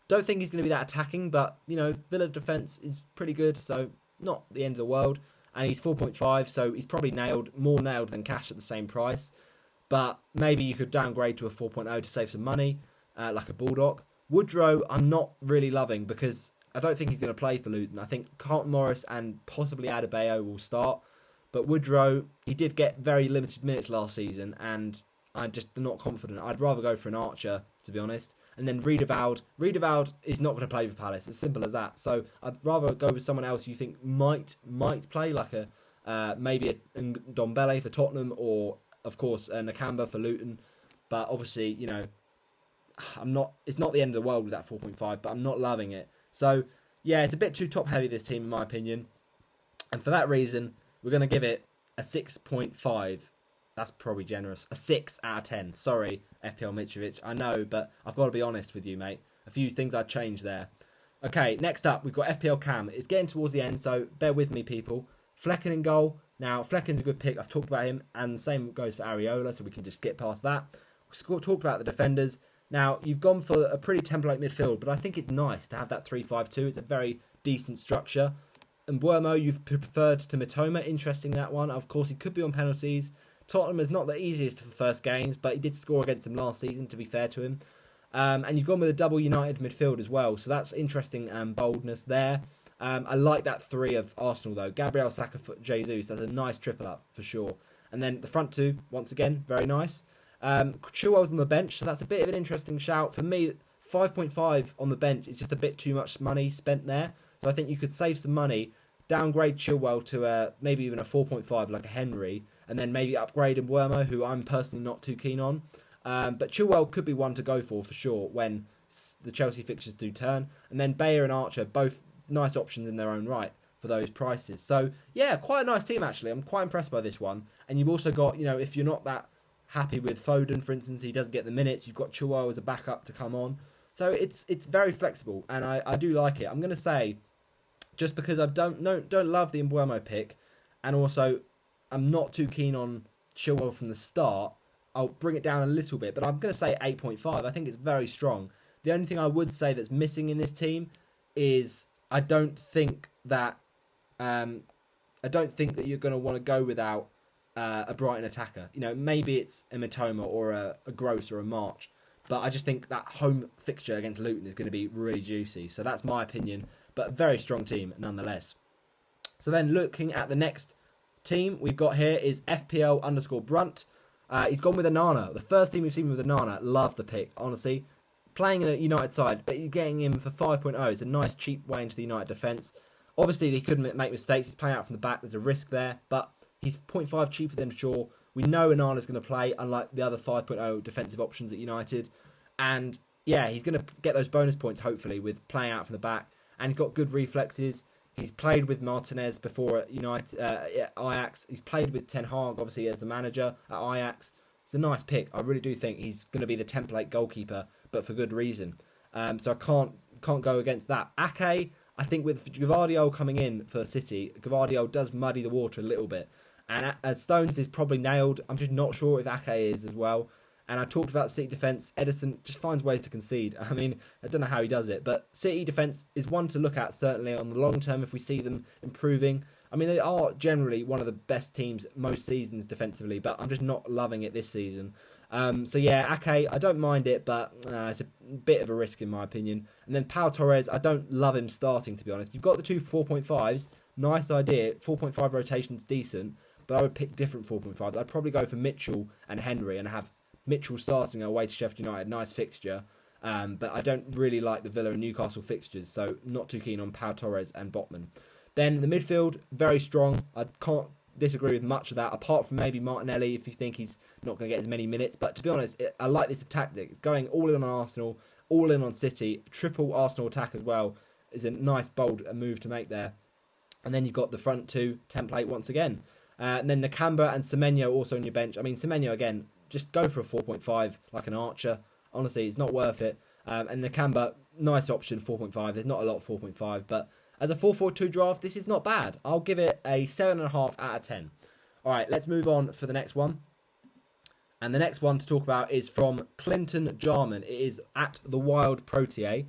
Don't think he's going to be that attacking, but, Villa defence is pretty good, so not the end of the world. And he's 4.5, so he's probably more nailed than cash at the same price. But maybe you could downgrade to a 4.0 to save some money, like a Bulldog. Woodrow, I'm not really loving, because I don't think he's going to play for Luton. I think Carlton Morris and possibly Adebayo will start. But Woodrow, he did get very limited minutes last season, and I'm just not confident. I'd rather go for an Archer, to be honest. And then Riedewald. Riedewald is not going to play for Palace. It's simple as that. So I'd rather go with someone else you think might play, like maybe a Ndombele for Tottenham, or of course a Nakamba for Luton. But obviously, it's not the end of the world with that 4.5, but I'm not loving it. So yeah, it's a bit too top heavy, this team, in my opinion. And for that reason, we're going to give it a 6.5. That's probably generous. A 6 out of 10. Sorry, FPL Mitrovic. I know, but I've got to be honest with you, mate. A few things I'd change there. Okay, next up, we've got FPL Cam. It's getting towards the end, so bear with me, people. Flecken in goal. Now, Flecken's a good pick. I've talked about him, and the same goes for Areola, so we can just skip past that. We've talked about the defenders. Now, you've gone for a pretty template midfield, but I think it's nice to have that 3-5-2. It's a very decent structure. And Mbeumo, you've preferred to Mitoma. Interesting, that one. Of course, he could be on penalties. Tottenham is not the easiest for first games, but he did score against them last season, to be fair to him. And you've gone with a double United midfield as well, so that's interesting boldness there. I like that three of Arsenal, though. Gabriel, Saka, Jesus. That's a nice triple up, for sure. And then the front two, once again, very nice. Chilwell's on the bench, so that's a bit of an interesting shout. For me, 5.5 on the bench is just a bit too much money spent there. So I think you could save some money, downgrade Chilwell to maybe even a 4.5 like a Henry, and then maybe upgrade Mbeumo, who I'm personally not too keen on. But Chilwell could be one to go for sure when the Chelsea fixtures do turn. And then Bayer and Archer, both nice options in their own right for those prices. So yeah, quite a nice team actually. I'm quite impressed by this one. And you've also got, if you're not that happy with Foden, for instance, he doesn't get the minutes, you've got Chilwell as a backup to come on. So it's very flexible, and I do like it. I'm going to say, just because I don't love the Mbeumo pick, and also I'm not too keen on Chilwell from the start, I'll bring it down a little bit, but I'm going to say 8.5. I think it's very strong. The only thing I would say that's missing in this team is I don't think that you're going to want to go without a Brighton attacker. Maybe it's a Mitoma or a Gross or a March, but I just think that home fixture against Luton is going to be really juicy. So that's my opinion, but a very strong team nonetheless. So then looking at the next team we've got here is FPL_Brunt. He's gone with Onana. The first team we've seen with Onana. Love the pick, honestly. Playing in a United side, but you're getting him for 5.0. It's a nice cheap way into the United defence. Obviously, they could make mistakes. He's playing out from the back. There's a risk there, but he's 0.5 cheaper than Shaw. We know Onana's going to play, unlike the other 5.0 defensive options at United. And yeah, he's going to get those bonus points, hopefully, with playing out from the back. And he's got good reflexes. He's played with Martinez before at Ajax. He's played with Ten Hag, obviously, as the manager at Ajax. It's a nice pick. I really do think he's going to be the template goalkeeper, but for good reason. So I can't go against that. Ake, I think with Gvardiol coming in for City, Gvardiol does muddy the water a little bit. And Stones is probably nailed. I'm just not sure if Ake is as well. And I talked about City defence. Ederson just finds ways to concede. I mean, I don't know how he does it. But City defence is one to look at, certainly, on the long term if we see them improving. I mean, they are generally one of the best teams most seasons defensively, but I'm just not loving it this season. So yeah, Ake, I don't mind it, but it's a bit of a risk in my opinion. And then Pau Torres, I don't love him starting, to be honest. You've got the two 4.5s. Nice idea. 4.5 rotation's decent, but I would pick different 4.5s. I'd probably go for Mitchell and Henry and have Mitchell starting away to Sheffield United, nice fixture. But I don't really like the Villa and Newcastle fixtures, so not too keen on Pau Torres and Botman. Then the midfield, very strong. I can't disagree with much of that, apart from maybe Martinelli, if you think he's not going to get as many minutes. But to be honest, I like this tactic. It's going all in on Arsenal, all in on City, triple Arsenal attack as well is a nice, bold move to make there. And then you've got the front two template once again. And then Nakamba and Semenyo also on your bench. I mean, Semenyo, again, just go for a 4.5 like an Archer. Honestly, it's not worth it. And Nakamba, nice option, 4.5. There's not a lot of 4.5, but as a 4-4-2 draft, this is not bad. I'll give it a 7.5 out of 10. All right, let's move on for the next one. And the next one to talk about is from Clinton Jarman. It is at the Wild Protea.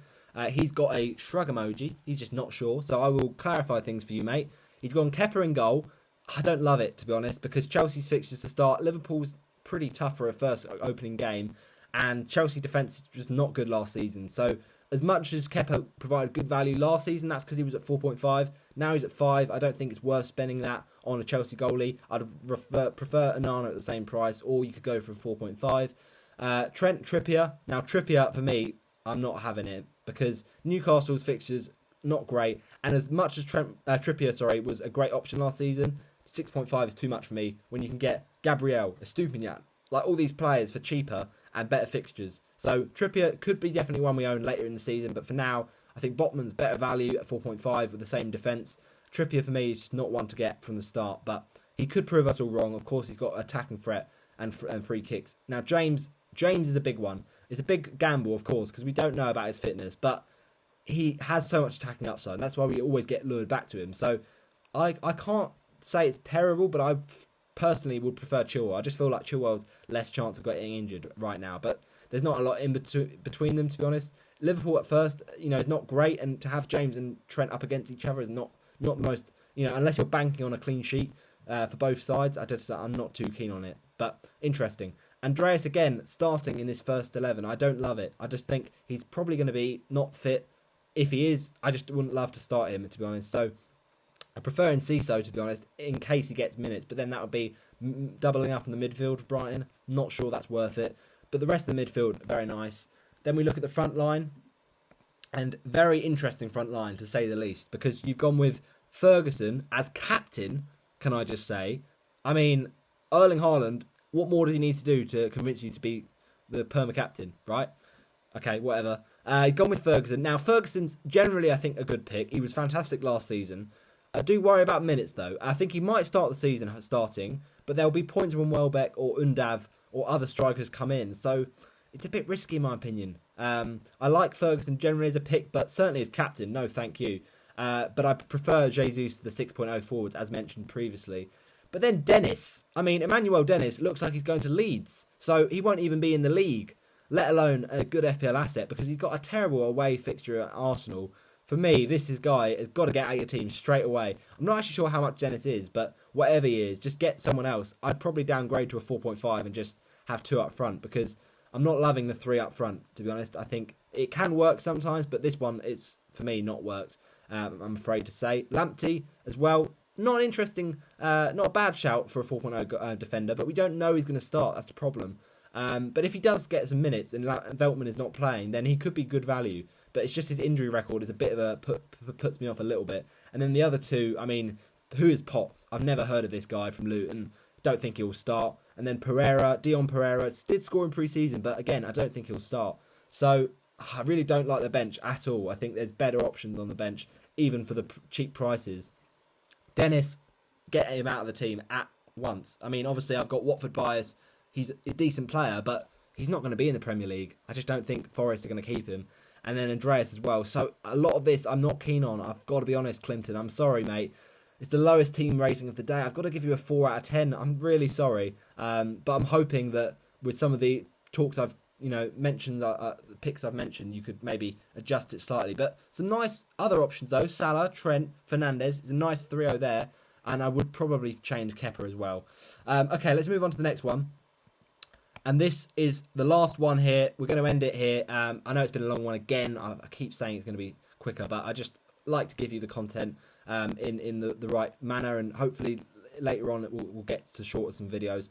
He's got a shrug emoji. He's just not sure. So I will clarify things for you, mate. He's gone Kepa in goal. I don't love it, to be honest, because Chelsea's fixtures to start. Liverpool's pretty tough for a first opening game. And Chelsea defence was not good last season. So as much as Kepa provided good value last season, that's because he was at 4.5. Now he's at 5. I don't think it's worth spending that on a Chelsea goalie. I'd prefer Onana at the same price, or you could go for 4.5. Trent Trippier. Now Trippier, for me, I'm not having it because Newcastle's fixtures, not great. And as much as Trippier was a great option last season, 6.5 is too much for me when you can get Gabriel, Estupiñán, like all these players for cheaper and better fixtures. So Trippier could be definitely one we own later in the season, but for now, I think Botman's better value at 4.5 with the same defence. Trippier for me is just not one to get from the start, but he could prove us all wrong. Of course, he's got attacking threat and free kicks. Now, James is a big one. It's a big gamble, of course, because we don't know about his fitness, but he has so much attacking upside, and that's why we always get lured back to him. So I can't say it's terrible, but I personally would prefer Chilwell. I just feel like Chilwell's less chance of getting injured right now. But there's not a lot in between them, to be honest. Liverpool at first, is not great. And to have James and Trent up against each other is not the most, unless you're banking on a clean sheet for both sides. I'm not too keen on it. But interesting. Andreas, again, starting in this first 11. I don't love it. I just think he's probably going to be not fit. If he is, I just wouldn't love to start him, to be honest. So I prefer Enciso, to be honest, in case he gets minutes. But then that would be doubling up in the midfield for Brighton. Not sure that's worth it. But the rest of the midfield, very nice. Then we look at the front line. And very interesting front line, to say the least. Because you've gone with Ferguson as captain, can I just say. I mean, Erling Haaland, what more does he need to do to convince you to be the perma-captain, right? Okay, whatever. He's gone with Ferguson. Now, Ferguson's generally, I think, a good pick. He was fantastic last season. I do worry about minutes, though. I think he might start the season starting, but there'll be points when Welbeck or Undav or other strikers come in. So it's a bit risky, in my opinion. I like Ferguson generally as a pick, but certainly as captain, no thank you. But I prefer Jesus to the 6.0 forwards, as mentioned previously. But then Dennis. I mean, Emmanuel Dennis looks like he's going to Leeds. So he won't even be in the league, let alone a good FPL asset, because he's got a terrible away fixture at Arsenal. For me, this guy has got to get out of your team straight away. I'm not actually sure how much Dennis is, but whatever he is, just get someone else. I'd probably downgrade to a 4.5 and just have 2 up front, because I'm not loving the 3 up front, to be honest. I think it can work sometimes, but this one, it's, for me, not worked, I'm afraid to say. Lamptey as well. Not an interesting, not a bad shout for a 4.0 defender, but we don't know he's going to start. That's the problem. But if he does get some minutes and Veltman is not playing, then he could be good value. But it's just his injury record is a bit of a puts me off a little bit. And then the other two, I mean, who is Potts? I've never heard of this guy from Luton. Don't think he'll start. And then Dion Pereira did score in pre-season, but again, I don't think he'll start. So I really don't like the bench at all. I think there's better options on the bench, even for the cheap prices. Dennis, get him out of the team at once. I mean, obviously, I've got Watford bias. He's a decent player, but he's not going to be in the Premier League. I just don't think Forest are going to keep him. And then Andreas as well. So a lot of this I'm not keen on. I've got to be honest, Clinton. I'm sorry, mate. It's the lowest team rating of the day. I've got to give you a 4 out of 10. I'm really sorry. But I'm hoping that with some of the talks I've mentioned, the picks I've mentioned, you could maybe adjust it slightly. But some nice other options though. Salah, Trent, Fernandes. It's a nice 3-0 there. And I would probably change Kepa as well. Okay, let's move on to the next one. And this is the last one here. We're going to end it here. I know it's been a long one again. I keep saying it's going to be quicker, but I just like to give you the content in the right manner. And hopefully later on we'll get to shorten some videos.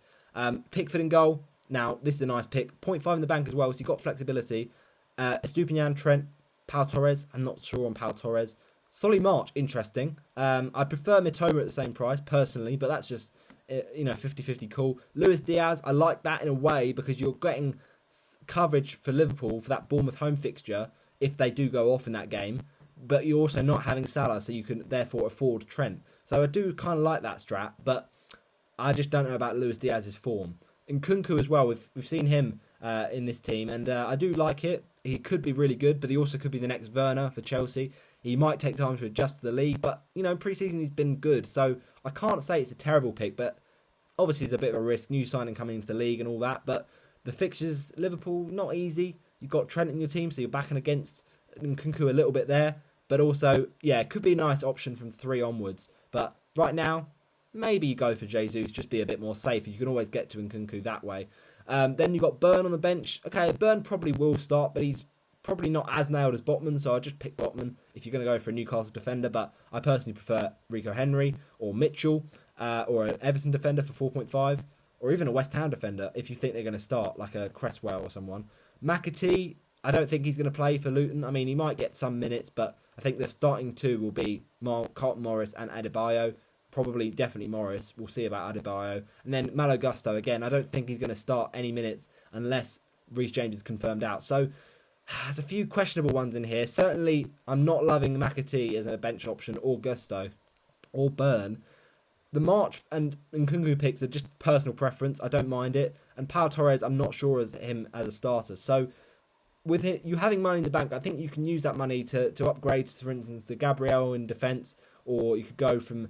Pickford in goal. Now, this is a nice pick. 0.5 in the bank as well, so you've got flexibility. Estupiñán, Trent, Pau Torres. I'm not sure on Pau Torres. Solly March, interesting. I prefer Mitoma at the same price, personally, but that's just, 50-50 cool. Luis Diaz, I like that in a way, because you're getting coverage for Liverpool for that Bournemouth home fixture, if they do go off in that game, but you're also not having Salah, so you can therefore afford Trent. So I do kind of like that strat, but I just don't know about Luis Diaz's form. And Nkunku as well, we've seen him in this team, and I do like it. He could be really good, but he also could be the next Werner for Chelsea. He might take time to adjust to the league, but, pre-season he's been good. So I can't say it's a terrible pick, but obviously it's a bit of a risk. New signing coming into the league and all that, but the fixtures, Liverpool, not easy. You've got Trent in your team, so you're backing against Nkunku a little bit there. But also, yeah, it could be a nice option from 3 onwards. But right now, maybe you go for Jesus, just be a bit more safe. You can always get to Nkunku that way. Then you've got Burn on the bench. Okay, Burn probably will start, but he's probably not as nailed as Botman, so I'll just pick Botman if you're going to go for a Newcastle defender. But I personally prefer Rico Henry or Mitchell or an Everton defender for 4.5, or even a West Ham defender if you think they're going to start, like a Cresswell or someone. McAtee, I don't think he's going to play for Luton. I mean, he might get some minutes, but I think the starting 2 will be Carlton Morris and Adebayo. Probably, definitely Morris. We'll see about Adebayo. And then Malo Gusto, again, I don't think he's going to start any minutes unless Reece James is confirmed out. So there's a few questionable ones in here. Certainly, I'm not loving McAtee as a bench option, or Gusto, or Burn. The March and Nkunku picks are just personal preference. I don't mind it. And Pau Torres, I'm not sure as him as a starter. So with you having money in the bank, I think you can use that money to upgrade, for instance, the Gabriel in defence, or you could go from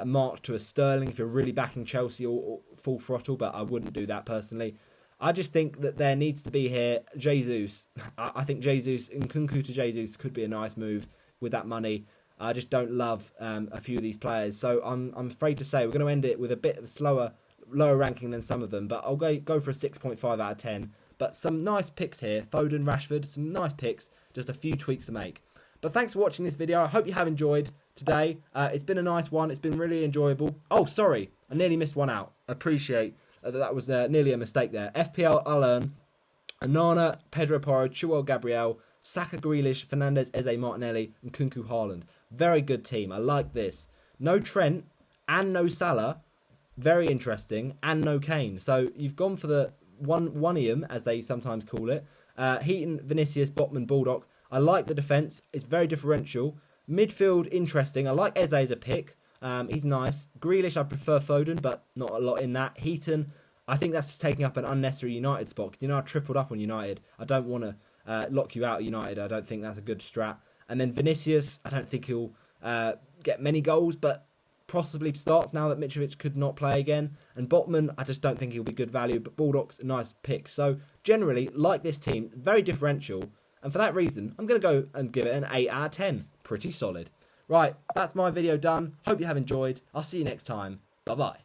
march to a Sterling if you're really backing Chelsea or full throttle, but I wouldn't do that personally. I just think that there needs to be here Jesus. I think Jesus, Nkunku to Jesus could be a nice move with that money. I just don't love a few of these players. So I'm afraid to say we're going to end it with a bit of lower ranking than some of them. But I'll go for a 6.5 out of 10. But some nice picks here. Foden, Rashford, some nice picks. Just a few tweaks to make. But thanks for watching this video. I hope you have enjoyed today. It's been a nice one. It's been really enjoyable. Oh, sorry. I nearly missed one out. I appreciate that was nearly a mistake there. FPL, I'll earn Onana, Pedro Porro, Chilwell, Gabriel, Saka, Grealish, Fernandes, Eze, Martinelli, and Kunku, Haaland. Very good team. I like this. No Trent and no Salah. Very interesting. And no Kane. So you've gone for the one-ium, as they sometimes call it. Heaton, Vinicius, Botman, Baldock. I like the defence. It's very differential. Midfield, interesting. I like Eze as a pick. He's nice. Grealish, I prefer Foden, but not a lot in that. Heaton, I think that's taking up an unnecessary United spot. You know, I tripled up on United. I don't want to lock you out of United. I don't think that's a good strat. And then Vinicius, I don't think he'll get many goals, but possibly starts now that Mitrovic could not play again. And Botman, I just don't think he'll be good value, but Baldock's a nice pick. So generally, like this team, very differential. And for that reason, I'm going to go and give it an 8 out of 10. Pretty solid. Right, that's my video done. Hope you have enjoyed. I'll see you next time. Bye-bye.